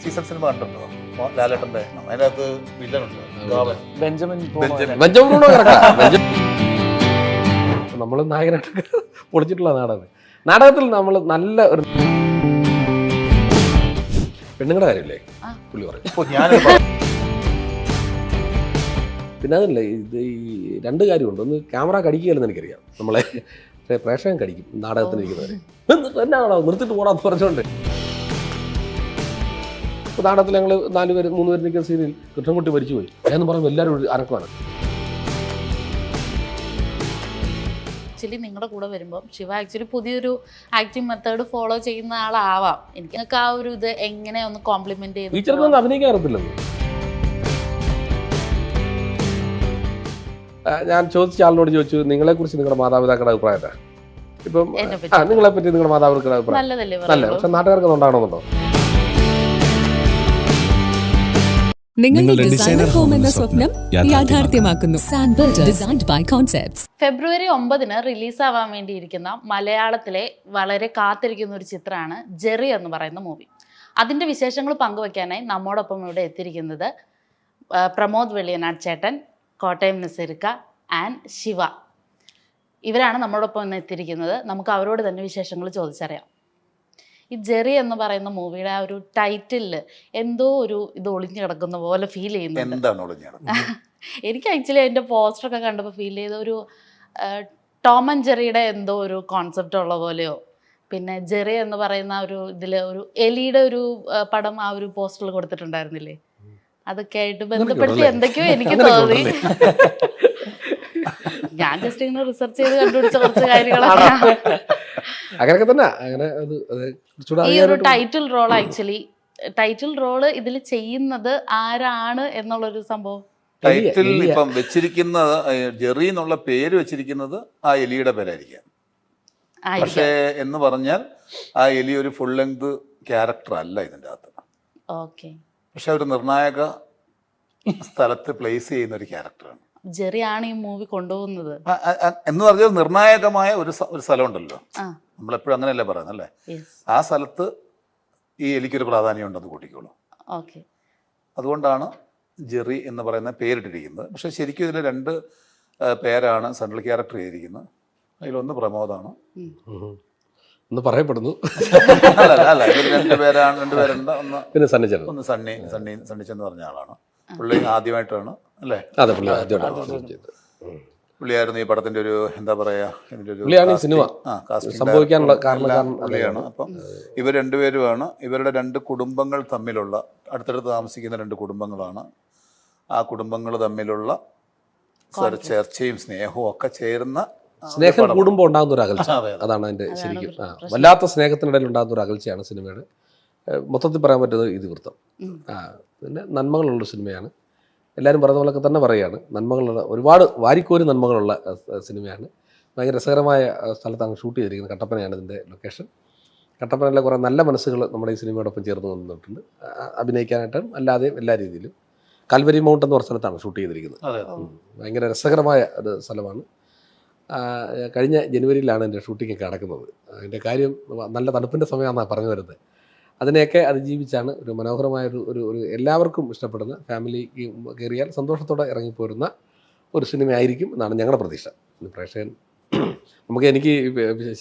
Season cinema കണ്ടിട്ടുണ്ടോ? ലാലേട്ടന്റെ അതിനകത്ത് വില്ലനുണ്ട് ബെഞ്ചമിൻ നമ്മൾ നായകനായിട്ട് പൊളിച്ചിട്ടുള്ള നാടകം. നാടകത്തിൽ നമ്മൾ നല്ല ഒരു പെണ്ണുങ്ങളുടെ കാര്യമില്ലേ പുള്ളി പറയും. പിന്നെ അതല്ല ഇത് ഈ രണ്ട് കാര്യമുണ്ട്. ഒന്ന് ക്യാമറ കടിക്കുകയല്ലെന്ന് എനിക്കറിയാം, നമ്മളെ പ്രേക്ഷകൻ കടിക്കും നാടകത്തിന് ഇരിക്കുന്നവർ. എന്നാണോ നിർത്തിട്ട് പോടാന്ന് പറഞ്ഞുകൊണ്ട് ഇപ്പോൾ നാടകത്തിൽ ഞങ്ങൾ 3 പേര് നിൽക്കുന്ന സീനിൽ കൃഷ്ണൻകുട്ടി മരിച്ചുപോയി എന്ന് പറയുമ്പോൾ എല്ലാവരും അനക്കമാണ്. ആക്ച്വലി നിങ്ങളുടെ കൂടെ വരുമ്പോൾ ശിവ ആക്ച്വലി പുതിയൊരു ആക്ടിങ് മെത്തേഡ് ഫോളോ ചെയ്യുന്ന ആളാവാം. എനിക്ക് ആ ഒരു ഇത് എങ്ങനെ ഒന്ന് കോംപ്ലിമെന്റ് ചെയ്ത് ടീച്ചർക്കൊന്നും അഭിനയിക്കാൻ അറിയത്തില്ലെന്ന് ഞാൻ ചോദിച്ച ആളിനോട് ചോദിച്ചു, നിങ്ങളെക്കുറിച്ച് നിങ്ങളുടെ മാതാപിതാക്കളുടെ അഭിപ്രായം എന്താ? ഇപ്പം നിങ്ങളെ പറ്റി നിങ്ങളുടെ മാതാപിതാക്കളുടെ അഭിപ്രായം നല്ല, പക്ഷെ നാട്ടുകാർക്ക് ഉണ്ടാകണമെന്നുണ്ടോ? നിങ്ങളുടെ ഡിസൈനർ ഹോം എന്ന സ്വപ്നം യാഥാർത്ഥ്യമാക്കുന്നു. സാൻബിൾഡ് ഡിസൈൻഡ് ബൈ കോൺസെപ്റ്റ്സ്. ഫെബ്രുവരി 9 റിലീസാവാൻ വേണ്ടിയിരിക്കുന്ന മലയാളത്തിലെ വളരെ കാത്തിരിക്കുന്ന ഒരു ചിത്രമാണ് ജെറി എന്ന് പറയുന്ന മൂവി. അതിൻ്റെ വിശേഷങ്ങൾ പങ്കുവയ്ക്കാനായി നമ്മോടൊപ്പം ഇവിടെ എത്തിയിരിക്കുന്നത് പ്രമോദ് വെളിയനാട് ചേട്ടൻ, കോട്ടയം നസീർക്ക ആൻഡ് ശിവ. ഇവരാണ് നമ്മോടൊപ്പം ഇന്ന് എത്തിയിരിക്കുന്നത്. നമുക്ക് അവരോട് തന്നെ വിശേഷങ്ങൾ ചോദിച്ചറിയാം. ഈ ജെറി എന്ന് പറയുന്ന മൂവിയുടെ ആ ഒരു ടൈറ്റിലിൽ എന്തോ ഒരു ഇത് ഒളിഞ്ഞു കിടക്കുന്ന പോലെ ഫീൽ ചെയ്യുന്നുണ്ട്. എനിക്ക് ആക്ച്വലി അതിൻ്റെ പോസ്റ്ററൊക്കെ കണ്ടപ്പോൾ ഫീൽ ചെയ്ത ഒരു ടോം ആൻഡ് ജെറിയുടെ എന്തോ ഒരു കോൺസെപ്റ്റ് ഉള്ള പോലെയോ, പിന്നെ ജെറി എന്ന് പറയുന്ന ഒരു ഇതിൽ ഒരു എലിയുടെ ഒരു പടം ആ ഒരു പോസ്റ്ററിൽ കൊടുത്തിട്ടുണ്ടായിരുന്നില്ലേ? അതൊക്കെ ആയിട്ട് ബന്ധപ്പെടുത്തി എന്തൊക്കെയോ എനിക്ക് തോന്നി. ഞാൻ ജസ്റ്റ് ഇങ്ങനെ റിസർച്ച് ചെയ്ത് കണ്ടുപിടിച്ച കുറച്ച് കാര്യങ്ങളൊക്കെ. ഈ ഒരു title role actually title role ഇതിൽ ചെയ്യുന്നത് ആരാണ് എന്നുള്ളൊരു സംഭവം. ടൈറ്റിൽ ഇപ്പം വെച്ചിരിക്കുന്നത് ജെറി എന്നുള്ള പേര് വെച്ചിരിക്കുന്നത് ആ എലിയുടെ പേരായിരിക്കാം. പക്ഷേ എന്ന് പറഞ്ഞാൽ ആ എലി ഒരു ഫുൾ ലെങ്ത് ക്യാരക്ടർ അല്ല ഇതിൻ്റെ അകത്ത്. ഓക്കെ. പക്ഷെ ഒരു നിർണായക സ്ഥലത്ത് പ്ലേസ് ചെയ്യുന്ന ഒരു ക്യാരക്ടറാണ്. ജെറി ആണ് ഈ മൂവി കൊണ്ടുപോകുന്നത് എന്ന് പറഞ്ഞാൽ നിർണായകമായ ഒരു സ്ഥലമുണ്ടല്ലോ, നമ്മളെപ്പോഴും അങ്ങനെയല്ലേ പറയുന്നത് അല്ലേ? ആ സ്ഥലത്ത് ഈ എലിക്കൊരു പ്രാധാന്യം ഉണ്ടെന്ന് കൂട്ടിക്കോളൂ. അതുകൊണ്ടാണ് ജെറി എന്ന് പറയുന്ന പേരിട്ടിരിക്കുന്നത്. പക്ഷെ ശരിക്കും ഇതിൽ 2 പേരാണ് സെൻട്രൽ ക്യാരക്ടർ ചെയ്തിരിക്കുന്നത്. അതിലൊന്ന് പ്രമോദാണ് എന്ന് പറയപ്പെടുന്നു. അല്ല, ഇതിൽ 2 പേരുണ്ട്. ഒന്ന് സണ്ണിച്ചെന്ന് പറഞ്ഞ ആളാണ്. പുള്ളി ആദ്യമായിട്ടാണ് അല്ലേ? പുള്ളിയായിരുന്നു ഈ പടത്തിന്റെ ഒരു എന്താ പറയാ, പുള്ളിയാണ്. അപ്പം ഇവർ 2 പേരുമാണ്. ഇവരുടെ 2 കുടുംബങ്ങൾ തമ്മിലുള്ള, അടുത്തടുത്ത് താമസിക്കുന്ന 2 കുടുംബങ്ങളാണ്. ആ കുടുംബങ്ങൾ തമ്മിലുള്ള ചർച്ചയും സ്നേഹവും ഒക്കെ ചേരുന്ന, സ്നേഹം കൂടുമ്പോൾ ഉണ്ടാകുന്ന ഒരു അകൽച്ച, അതാണ് അതിന്റെ ശരിക്കും വല്ലാത്ത സ്നേഹത്തിനിടയിൽ ഉണ്ടാകുന്ന ഒരു അകൽച്ചയാണ് സിനിമയുടെ മൊത്തത്തിൽ പറയാൻ പറ്റുന്നത് ഇതിവൃത്തം. പിന്നെ നന്മകളുള്ള സിനിമയാണ്. എല്ലാവരും പറയുന്ന പോലൊക്കെ തന്നെ പറയുകയാണ്, നന്മകളുള്ള ഒരുപാട് വാരിക്കോരി നന്മകളുള്ള സിനിമയാണ്. ഭയങ്കര രസകരമായ സ്ഥലത്താണ് ഷൂട്ട് ചെയ്തിരിക്കുന്നത്. കട്ടപ്പനയാണ് ഇതിൻ്റെ ലൊക്കേഷൻ. കട്ടപ്പനയിലെ കുറേ നല്ല മനസ്സുകൾ നമ്മുടെ ഈ സിനിമയോടൊപ്പം ചേർന്ന് വന്നിട്ടുണ്ട്, അഭിനയിക്കാനായിട്ടും അല്ലാതെയും എല്ലാ രീതിയിലും. കാൽവരി മൗണ്ട് എന്ന് പറഞ്ഞ സ്ഥലത്താണ് ഷൂട്ട് ചെയ്തിരിക്കുന്നത്. ഭയങ്കര രസകരമായ ഒരു സ്ഥലമാണ്. കഴിഞ്ഞ ജനുവരിയിലാണ് എൻ്റെ ഷൂട്ടിങ്ങൊക്കെ നടക്കുന്നത്. അതിൻ്റെ കാര്യം നല്ല തണുപ്പിൻ്റെ സമയമാണെന്നാണ് പറഞ്ഞു വരുന്നത്. അതിനെയൊക്കെ അതിജീവിച്ചാണ് ഒരു മനോഹരമായ ഒരു എല്ലാവർക്കും ഇഷ്ടപ്പെടുന്ന, ഫാമിലിക്ക് കയറിയാൽ സന്തോഷത്തോടെ ഇറങ്ങിപ്പോരുന്ന ഒരു സിനിമയായിരിക്കും എന്നാണ് ഞങ്ങളുടെ പ്രതീക്ഷ. പ്രേക്ഷകൻ എനിക്ക്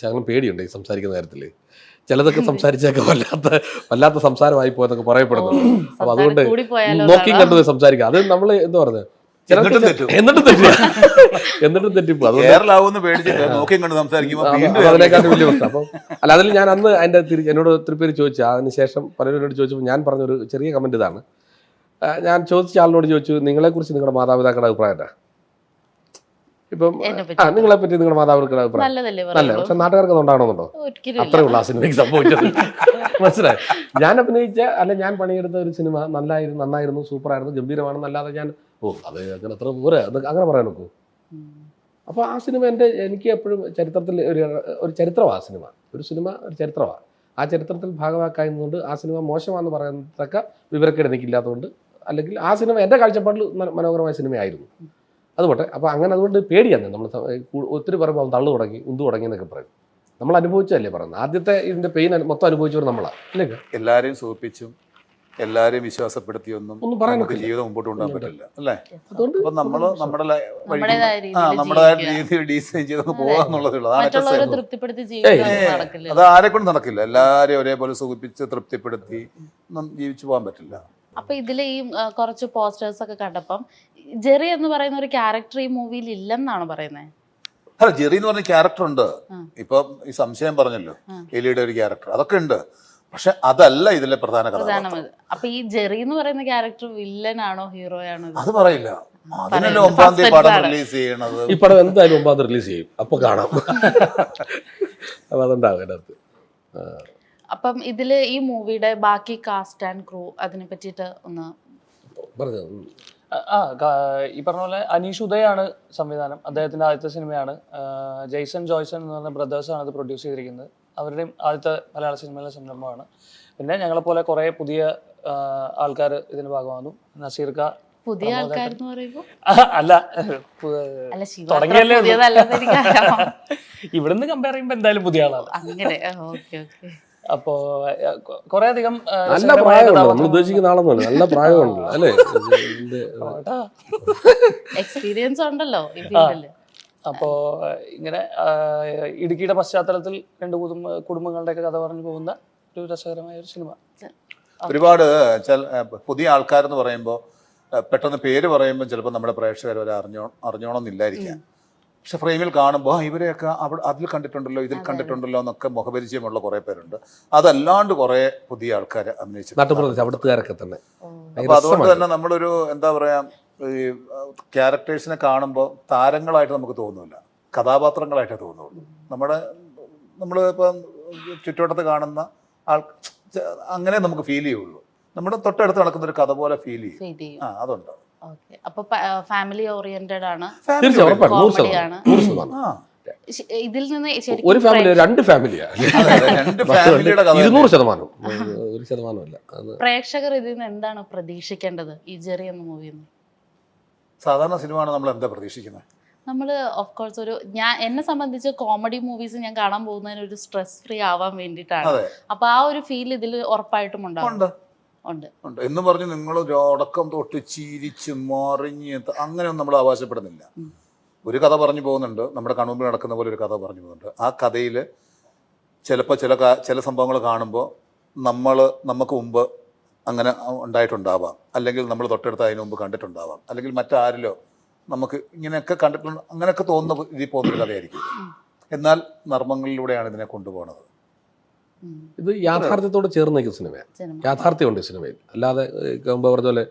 ശകലം പേടിയുണ്ട് ഈ സംസാരിക്കുന്ന കാര്യത്തിൽ. ചിലതൊക്കെ സംസാരിച്ചൊക്കെ വല്ലാത്ത സംസാരമായി പോയെന്നൊക്കെ പറയപ്പെടുന്നു. അപ്പോൾ അതുകൊണ്ട് നോക്കി കണ്ടുപോയി സംസാരിക്കുക. അത് നമ്മൾ എന്താ പറയുന്നത്, എന്നിട്ടും തെറ്റിപ്പോ അതിനെക്കാട്ടും വലിയ പ്രശ്നം. അപ്പം അല്ല, അതിൽ ഞാൻ അന്ന് അതിൻ്റെ എന്നോട് ഒത്തിരി പേര് ചോദിച്ചു. അതിനുശേഷം പലരോട് ചോദിച്ചപ്പോൾ ഞാൻ പറഞ്ഞൊരു ചെറിയ കമന്റ് ഇതാണ്. ഞാൻ ചോദിച്ച ആളിനോട് ചോദിച്ചു, നിങ്ങളെക്കുറിച്ച് നിങ്ങളുടെ മാതാപിതാക്കളുടെ അഭിപ്രായം എന്താ? ഇപ്പം നിങ്ങളെ പറ്റി നിങ്ങളുടെ മാതാപിതാക്കളുടെ അഭിപ്രായം നല്ല, പക്ഷെ നാട്ടുകാർക്ക് ഉണ്ടാകണമെന്നുണ്ടോ? അത്രേ ഉള്ളൂ ആ സിനിമയ്ക്ക് സംഭവിച്ചത്. മനസ്സിലായി. ഞാൻ അഭിനയിച്ച ഞാൻ പണിയെടുത്ത ഒരു സിനിമ നന്നായിരുന്നു, സൂപ്പറായിരുന്നു, ഗംഭീരമാണെന്നല്ലാതെ ഞാൻ അത് അങ്ങനെ അത്ര പോരെ അങ്ങനെ പറയാൻ നോക്കൂ. അപ്പോൾ ആ സിനിമ എനിക്ക് എപ്പോഴും ചരിത്രത്തിൽ ഒരു ചരിത്രമാണ് സിനിമ. ഒരു ചരിത്രമാണ്. ആ ചരിത്രത്തിൽ ഭാഗമാക്കായതുകൊണ്ട് ആ സിനിമ മോശമാണെന്ന് പറയുന്നതൊക്കെ വിവരക്കേട് എനിക്കില്ലാത്തതുകൊണ്ട്, അല്ലെങ്കിൽ ആ സിനിമ എൻ്റെ കാഴ്ചപ്പാടിൽ മനോഹരമായ സിനിമയായിരുന്നു. അതുപോട്ടെ. അപ്പോൾ അങ്ങനെ അതുകൊണ്ട് പേടിയാണ്. നമ്മൾ ഒത്തിരി പറയുമ്പോൾ തള്ളു തുടങ്ങി, ഉന്തു തുടങ്ങി എന്നൊക്കെ പറയും. നമ്മൾ അനുഭവിച്ചല്ലേ പറയുന്നത്. ആദ്യത്തെ ഇതിൻ്റെ പെയിൻ മൊത്തം അനുഭവിച്ചവർ നമ്മളാണ്. അല്ലേ? എല്ലാവരെയും സൂചിപ്പിച്ചും എല്ലാരെയും വിശ്വാസപ്പെടുത്തിയൊന്നും നമുക്ക് ജീവിതം മുമ്പോട്ട് കൊണ്ടുപോകാൻ പറ്റില്ല അല്ലേ? അപ്പൊ നമ്മള് നമ്മുടെ നമ്മുടേതായ രീതിയിൽ ഡിസൈൻ ചെയ്തൊക്കെ പോകാന്നുള്ളതേ ഉള്ളൂ. അതാണ് മറ്റുള്ളവരെ തൃപ്തിപ്പെടുത്തി ജീവിക്കാൻ നടക്കില്ല. അത് ആരെ കൊണ്ട് നടക്കില്ല. എല്ലാരെയും ഒരേപോലെ സുഖിപ്പിച്ച് തൃപ്തിപ്പെടുത്തി ഒന്നും ജീവിച്ചു പോകാൻ പറ്റില്ല. അപ്പൊ ഇതില് ഈ കുറച്ച് പോസ്റ്റേഴ്സ് ഒക്കെ കണ്ടപ്പം ജെറി എന്ന് പറയുന്ന ഒരു ക്യാരക്ടർ ഈ മൂവിയിൽ ഇല്ലെന്നാണ് പറയുന്നത്. അല്ല, ജെറി എന്ന് പറഞ്ഞ ക്യാരക്ടർ ഉണ്ട്. ഇപ്പൊ ഈ സംശയം പറഞ്ഞല്ലോ, എലിയുടെ ഒരു ക്യാരക്ടർ, അതൊക്കെ ഉണ്ട്. പക്ഷെ അതല്ല ഇതിലെ പ്രധാന കഥാപാത്രം. അപ്പൊ ഈ ജെറി എന്ന് പറയുന്ന ക്യാരക്ടർ വില്ലനാണോ ഹീറോയാണോ അത് പറയില്ല. അതിനല്ലേ 9-ാം തീയതി പടം റിലീസ് ചെയ്യണത്. ഈ പടം എന്തായാലും 9-ാം തീയതി റിലീസ് ചെയ്യും, അപ്പൊ കാണാം. അപ്പൊ അതുണ്ടാവും അതിനകത്ത്. അപ്പം ഇതില് ഈ മൂവിയുടെ ബാക്കി കാസ്റ്റ് ആൻഡ് ക്രൂ അതിനെ പറ്റിയിട്ട് ഒന്ന് പറഞ്ഞു. ഈ പറഞ്ഞ പോലെ അനീഷ് ഉദയാണ് സംവിധാനം. അദ്ദേഹത്തിന്റെ ആദ്യത്തെ സിനിമയാണ്. ജെയ്സൺ ജോയ്സൺ എന്ന് പറഞ്ഞ ബ്രദേഴ്സാണ് അത് പ്രൊഡ്യൂസ് ചെയ്തിരിക്കുന്നത്. അവരുടെയും ആദ്യത്തെ മലയാള സിനിമയിലെ സംരംഭമാണ്. പിന്നെ ഞങ്ങളെപ്പോലെ കുറേ പുതിയ ആൾക്കാർ ഇതിന് ഭാഗമാകുന്നു. നസീർക്ക പുതിയ ആൾക്കാർ അല്ല, തുടങ്ങിയല്ലേ ഇവിടുന്ന് കമ്പയർ ചെയ്യുമ്പോ എന്തായാലും പുതിയ ആളാണ്. അപ്പോ കുറെ അധികം നല്ല പ്രായമുണ്ട്, നമ്മൾ ഉദ്ദേശിക്കുന്ന ആളൊന്നുമല്ല, നല്ല പ്രായമുണ്ട് അല്ലേ, എക്സ്പീരിയൻസ് ഉണ്ടല്ലോ. അപ്പോ ഇങ്ങനെ ഇടുക്കിയുടെ പശ്ചാത്തലത്തിൽ രണ്ട് കുടുംബങ്ങളുടെ ഒക്കെ കഥ പറഞ്ഞു പോകുന്ന ഒരു രസകരമായ ഒരു സിനിമ. ഒരുപാട് പുതിയ ആൾക്കാരെന്ന് പറയുമ്പോൾ പെട്ടെന്ന് പേര് പറയുമ്പോൾ ചിലപ്പോൾ നമ്മുടെ പ്രേക്ഷകർ വരെ അറിഞ്ഞോണമെന്നില്ലായിരിക്കാം. പക്ഷെ ഫ്രെയിമിൽ കാണുമ്പോൾ ഇവരെയൊക്കെ അതിൽ കണ്ടിട്ടുണ്ടല്ലോ, ഇതിൽ കണ്ടിട്ടുണ്ടല്ലോ എന്നൊക്കെ മുഖപരിചയമുള്ള കുറേ പേരുണ്ട്. അതല്ലാണ്ട് കുറേ പുതിയ ആൾക്കാർ അഭിനയിച്ചിട്ടുണ്ട് അവിടുത്തുകാരൊക്കെ തന്നെ. അപ്പൊ അതുകൊണ്ട് തന്നെ നമ്മളൊരു എന്താ പറയാ, ഈ ക്യാരക്ടേഴ്സിനെ കാണുമ്പോൾ താരങ്ങളായിട്ട് നമുക്ക് തോന്നില്ല, കഥാപാത്രങ്ങളായിട്ടേ തോന്നുള്ളൂ. നമ്മളിപ്പം ചുറ്റുവട്ടത്ത് കാണുന്ന അങ്ങനെ നമുക്ക് ഫീൽ ചെയ്യുള്ളൂ. നമ്മുടെ തൊട്ടടുത്ത് നടക്കുന്ന ഒരു കഥ പോലെ ഫീൽ ചെയ്യും. അതുണ്ട്. അപ്പൊ ഫാമിലി ഓറിയന്റഡ് ആണ്. ഇതിൽ നിന്ന് ഒരു ഫാമിലി, രണ്ട് ഫാമിലിയാണ്, 200%. പ്രേക്ഷകർ ഇതിൽ നിന്ന് എന്താണ് പ്രതീക്ഷിക്കേണ്ടത് ഈ ജെറി എന്ന മൂവിയിൽ നിന്ന്? സാധാരണ സിനിമയാണ് നമ്മൾ എന്താ പ്രതീക്ഷിക്കുന്നത്? നമ്മൾ ഓഫ് കോഴ്സ് എന്നെ സംബന്ധിച്ച് കോമഡി മൂവീസ് ഞാൻ കാണാൻ പോകുന്നതിന് ഒരു സ്ട്രെസ് ഫ്രീ ആവാൻ വേണ്ടിയിട്ടാണ്. അപ്പൊ ആ ഒരു ഫീൽ ഇതിൽ ഉറപ്പായിട്ടും ഉണ്ടാവും. എന്ന് പറഞ്ഞ് നിങ്ങൾ അടക്കം തൊട്ട് ചിരിച്ച് മറിഞ്ഞ് അങ്ങനെയൊന്നും നമ്മൾ അവകാശപ്പെടുന്നില്ല. ഒരു കഥ പറഞ്ഞു പോകുന്നുണ്ട്, നമ്മുടെ കൺമുമ്പിൽ നടക്കുന്ന പോലെ ഒരു കഥ പറഞ്ഞു പോകുന്നുണ്ട്. ആ കഥയിൽ ചിലപ്പോൾ ചില സംഭവങ്ങൾ കാണുമ്പോൾ നമുക്ക് മുമ്പ് അങ്ങനെ ഉണ്ടായിട്ടുണ്ടാവാം, അല്ലെങ്കിൽ നമ്മൾ തൊട്ടടുത്ത് അതിന് മുമ്പ് കണ്ടിട്ടുണ്ടാവാം, അല്ലെങ്കിൽ മറ്റാരിലോ നമുക്ക് ഇങ്ങനെയൊക്കെ കണ്ടിട്ടുണ്ട്, അങ്ങനെയൊക്കെ തോന്നുന്ന രീതിയിൽ പോകുന്നൊരു കഥയായിരിക്കും. എന്നാൽ നർമ്മങ്ങളിലൂടെയാണ് ഇതിനെ കൊണ്ടുപോകുന്നത്. ഇത് യാഥാർത്ഥ്യത്തോട് ചേർന്ന് നിൽക്കുന്ന സിനിമയാണ്. യാഥാർത്ഥ്യമുണ്ട് സിനിമയിൽ, അല്ലാതെ പറഞ്ഞ പോലെ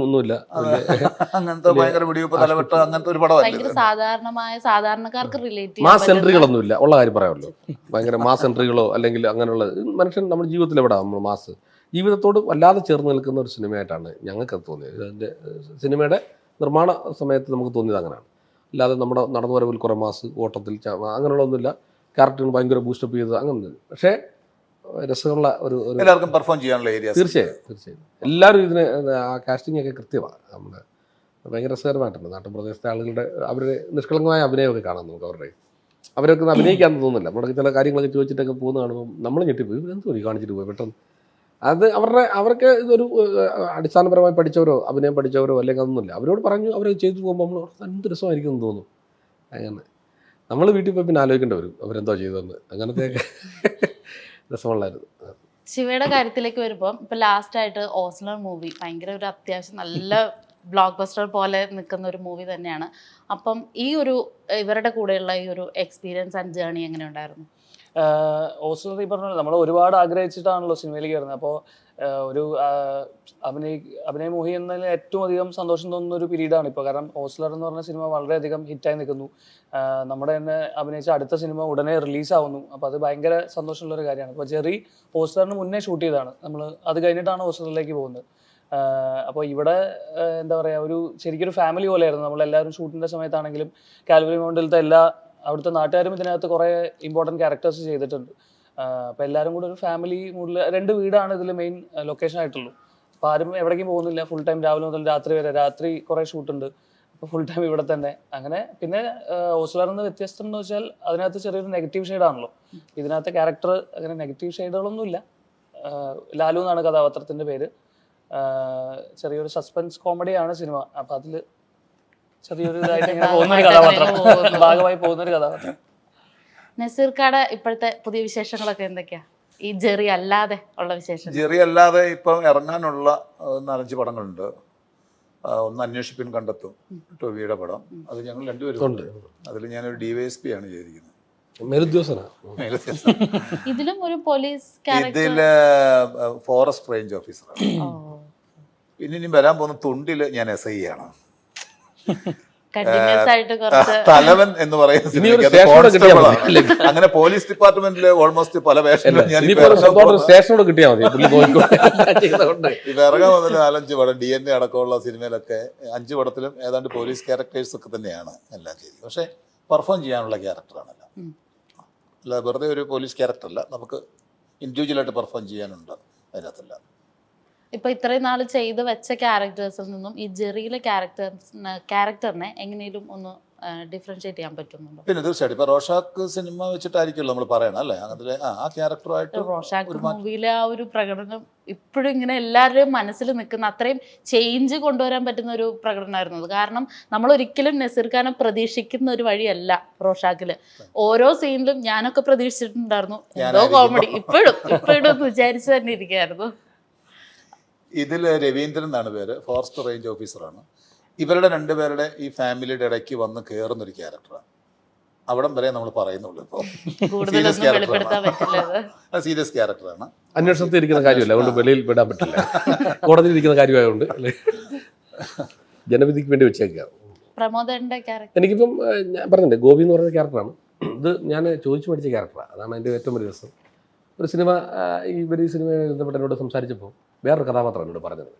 ഒന്നുമില്ല. അങ്ങനത്തെ ഭയങ്കര വെടിവെപ്പ് തലവെട്ട അങ്ങനത്തെ ഒരു പടമല്ല. സാധാരണക്കാർക്ക് റിലേറ്റ് മാസ് എൻട്രികളൊന്നുമില്ല, ഉള്ള കാര്യം പറയാമല്ലോ. ഭയങ്കര മാസ് എൻട്രികളോ അല്ലെങ്കിൽ അങ്ങനെയുള്ള മനുഷ്യൻ നമ്മുടെ ജീവിതത്തിൽ എവിടെ നമ്മൾ മാസ് ജീവിതത്തോട് വല്ലാതെ ചേർന്ന് നിൽക്കുന്ന ഒരു സിനിമയായിട്ടാണ് ഞങ്ങൾക്ക് തോന്നിയത്. അതിൻ്റെ സിനിമയുടെ നിർമ്മാണ സമയത്ത് നമുക്ക് തോന്നിയത് അങ്ങനെയാണ്. അല്ലാതെ നമ്മുടെ നടന്നു വരവിൽ കുറേ മാസ് ഓട്ടത്തിൽ അങ്ങനെയുള്ളതൊന്നുമില്ല. ക്യാരക്ടറിന് ഭയങ്കര ബൂസ്റ്റപ്പ് ചെയ്തത് അങ്ങനെ. പക്ഷേ രസമുള്ള ഒരു എല്ലാവർക്കും പെർഫോം ചെയ്യാനുള്ള ഏരിയ. തീർച്ചയായും എല്ലാവരും ഇതിന് ആ കാസ്റ്റിംഗ് ഒക്കെ കൃത്യമാണ്. നമ്മുടെ ഭയങ്കര രസകരമായിട്ടുണ്ട്. നാട്ടുപ്രദേശത്തെ ആളുകളുടെ അവരുടെ നിഷ്കളങ്കമായ അഭിനയമൊക്കെ കാണാം നമുക്ക്. അവരൊക്കെ അഭിനയിക്കാൻ തോന്നുന്നില്ല. നമ്മുടെ ചില കാര്യങ്ങളൊക്കെ ചോദിച്ചിട്ടൊക്കെ പോകുന്ന കാണുമ്പോൾ നമ്മൾ ഞെട്ടിപ്പോയി, എന്തോ കാണിച്ചിട്ട് പോയി പെട്ടെന്ന്. അത് അവർക്ക് ഇതൊരു അടിസ്ഥാനപരമായി പഠിച്ചവരോ അഭിനയം പഠിച്ചവരോ അല്ലെങ്കിൽ അതൊന്നുമില്ല. അവരോട് പറഞ്ഞു അവർ ചെയ്തു പോകുമ്പോൾ നമ്മൾ എന്ത് രസമായിരിക്കും എന്ന് തോന്നും. അങ്ങനെ നമ്മൾ വീട്ടിൽ പോയി പിന്നെ ആലോചിക്കേണ്ടി വരും അവരെന്തോ ചെയ്തതെന്ന്. അങ്ങനത്തെയൊക്കെ രസമുള്ളായിരുന്നു. ശിവയുടെ കാര്യത്തിലേക്ക് വരുമ്പോൾ ഇപ്പൊ ലാസ്റ്റ് ആയിട്ട് ഓസ്ലർ മൂവി ഭയങ്കര ഒരു അത്യാവശ്യം നല്ല ബ്ലോക്ക് ബസ്റ്റർ പോലെ നിൽക്കുന്ന ഒരു മൂവി തന്നെയാണ്. അപ്പം ഇവരുടെ കൂടെയുള്ള ഈ ഒരു എക്സ്പീരിയൻസ് ആൻഡ് ജേർണി എങ്ങനെ ഉണ്ടായിരുന്നു? ഓസ്ലർ ഈ പറഞ്ഞ നമ്മൾ ഒരുപാട് ആഗ്രഹിച്ചിട്ടാണല്ലോ സിനിമയിലേക്ക് വരുന്നത്. അപ്പോൾ ഒരു അഭിനയമോഹി എന്നതിൽ ഏറ്റവും അധികം സന്തോഷം തോന്നുന്ന ഒരു പീരീഡാണ് ഇപ്പോൾ. കാരണം ഓസ്ലർ എന്ന് പറഞ്ഞ സിനിമ വളരെയധികം ഹിറ്റായി നിൽക്കുന്നു. നമ്മുടെ തന്നെ അഭിനയിച്ച അടുത്ത സിനിമ ഉടനെ റിലീസാവുന്നു. അപ്പോൾ അത് ഭയങ്കര സന്തോഷമുള്ളൊരു കാര്യമാണ്. ഇപ്പോൾ ജെറി ഓസ്ലറിന് മുന്നേ ഷൂട്ട് ചെയ്തതാണ്, നമ്മൾ അത് കഴിഞ്ഞിട്ടാണ് ഓസ്ലറിലേക്ക് പോകുന്നത്. അപ്പോൾ ഇവിടെ എന്താ പറയുക, ശരിക്കൊരു ഫാമിലി പോലെയായിരുന്നു. നമ്മളെല്ലാവരും ഷൂട്ടിൻ്റെ സമയത്താണെങ്കിലും കാൽവറി മൗണ്ടിലത്തെ അവിടുത്തെ നാട്ടുകാരും ഇതിനകത്ത് കുറേ ഇമ്പോർട്ടൻറ്റ് ക്യാരക്ടേഴ്സ് ചെയ്തിട്ടുണ്ട്. അപ്പോൾ എല്ലാവരും കൂടെ ഒരു ഫാമിലി മൂഡിൽ 2 വീടാണ് ഇതിൽ മെയിൻ ലൊക്കേഷൻ ആയിട്ടുള്ളൂ. അപ്പോൾ ആരും എവിടേക്കും പോകുന്നില്ല. ഫുൾ ടൈം രാവിലെ മുതൽ രാത്രി വരെ. രാത്രി കുറേ ഷൂട്ടുണ്ട്, അപ്പോൾ ഫുൾ ടൈം ഇവിടെ തന്നെ. അങ്ങനെ പിന്നെ ഓസ്ലറിൽ നിന്ന് വ്യത്യസ്തം എന്ന് വെച്ചാൽ അതിനകത്ത് ചെറിയൊരു നെഗറ്റീവ് ഷെയ്ഡാണല്ലോ. ഇതിനകത്ത് ക്യാരക്ടർ അങ്ങനെ നെഗറ്റീവ് ഷെയ്ഡുകളൊന്നുമില്ല. ലാലു എന്നാണ് കഥാപാത്രത്തിൻ്റെ പേര്. ചെറിയൊരു സസ്പെൻസ് കോമഡിയാണ് സിനിമ. അപ്പം അതിൽ ചെറിയൊരു ഇതായിട്ട് ഇങ്ങനെ പോകുന്നൊരു കഥാപാത്രം, ഭാഗമായി പോകുന്നൊരു കഥാപാത്രം. നസീർക്കാട് ഇപ്പോഴത്തെ പുതിയ വിശേഷങ്ങളൊക്കെ എന്തൊക്കെയാ, ഈ ജെറി അല്ലാതെ ഉള്ള വിശേഷം? ജെറി അല്ലാതെ ഇപ്പം ഇറങ്ങാനുള്ള 4-5 പടങ്ങളുണ്ട്. ഒന്ന് അന്വേഷിപ്പിൻ കണ്ടെത്തും, ടോവിയുടെ പടം. അത് ഞങ്ങൾ രണ്ടുപേരും ഉണ്ട്. അതിൽ ഞാനൊരു DYSP ആണ് ചെയ്തിരിക്കുന്നത്. ഇതിലും ഒരു പോലീസ് ഇതില് ഫോറസ്റ്റ് റേഞ്ച് ഓഫീസറാണ്. പിന്നെ ഇനി വരാൻ പോകുന്ന തുണ്ടില് ഞാൻ SI ആണ്. തലവൻ എന്ന് പറയുന്ന അങ്ങനെ പോലീസ് ഡിപ്പാർട്ട്മെന്റില് ഓൾമോസ്റ്റ് പല വേഷങ്ങളും ഞാൻ ഇറങ്ങാൻ വന്നിട്ട് 4-5 പടം DNA അടക്കമുള്ള സിനിമയിലൊക്കെ 5 പടത്തിലും ഏതാണ്ട് പോലീസ് ക്യാരക്ടേഴ്സ് ഒക്കെ തന്നെയാണ് എല്ലാം ചെയ്തത്. പക്ഷെ പെർഫോം ചെയ്യാനുള്ള ക്യാരക്ടറാണല്ലോ, അല്ല വെറുതെ ഒരു പോലീസ് ക്യാരക്ടറല്ല, നമുക്ക് ഇൻഡിവിജ്വലായിട്ട് പെർഫോം ചെയ്യാനുണ്ട് അതിനകത്തല്ല. ഇപ്പൊ ഇത്രയും നാൾ ചെയ്ത് വെച്ച ക്യാരക്ടേഴ്സിൽ നിന്നും ഈ ജെറിയിലെ ക്യാരക്ടറിനെ എങ്ങനെയും ഒന്ന് ഡിഫറൻഷിയേറ്റ് ചെയ്യാൻ പറ്റുന്നുണ്ടോ? പിന്നെ തീർച്ചയായിട്ടും ഇപ്പൊ റോഷാക്ക് സിനിമ വെച്ചിട്ടായിരിക്കുമല്ലോ നമ്മൾ പറയണം അല്ലേ, അതിലെ ആ ക്യാരക്ടറായിട്ട്. റോഷാക്ക് മൂവിയിലെ ആ ഒരു പ്രകടനം ഇപ്പോഴും ഇങ്ങനെ എല്ലാവരുടെയും മനസ്സിൽ നിൽക്കുന്ന അത്രയും ചേഞ്ച് കൊണ്ടുവരാൻ പറ്റുന്ന ഒരു പ്രകടനമായിരുന്നു. കാരണം നമ്മൾ ഒരിക്കലും നസീർ ഖാനെ പ്രതീക്ഷിക്കുന്ന ഒരു വഴിയല്ല റോഷാക്കില്. ഓരോ സീനിലും ഞാനൊക്കെ പ്രതീക്ഷിച്ചിട്ടുണ്ടായിരുന്നു എന്തോ കോമഡി, ഇപ്പോഴും വിചാരിച്ചു തന്നെ ഇരിക്കുകയായിരുന്നു. ഇതിൽ രവീന്ദ്രൻ എന്നാണ് പേര്, ഫോറസ്റ്റ് റേഞ്ച് ഓഫീസറാണ്. ഇവരുടെ 2 പേരുടെ ഈ ഫാമിലിയുടെ ഇടയ്ക്ക് വന്ന് കയറുന്നൊരു ക്യാരക്ടറാണ്. അവിടം വരെ നമ്മൾ പറയുന്നുള്ളൂ. ഇപ്പോൾ സീരിയസ് ക്യാരക്ടറാണ്. അന്വേഷണത്തിൽ ഇരിക്കുന്ന കാര്യമല്ല, അതുകൊണ്ട് വെളിയിൽ വിടാൻ പറ്റില്ല. കോടതിയിൽ ഇരിക്കുന്ന കാര്യമായതുകൊണ്ട് ജനവിധിക്ക് വേണ്ടി വെച്ചേക്കുക. പ്രമോദന്റെ ക്യാരക്ടർ എനിക്കിപ്പം ഞാൻ പറഞ്ഞില്ലേ, ഗോപി എന്ന് പറയുന്ന ക്യാരക്ടറാണ്. ഇത് ഞാൻ ചോദിച്ചു പഠിച്ച ക്യാരക്ടറാണ്. അതാണ് എൻ്റെ ഏറ്റവും വലിയ രസം. ഒരു സിനിമ ഈ സിനിമയുമായി ബന്ധപ്പെട്ട് എന്നോട് സംസാരിച്ചപ്പോൾ വേറൊരു കഥാപാത്രം എന്നോട് പറഞ്ഞത്.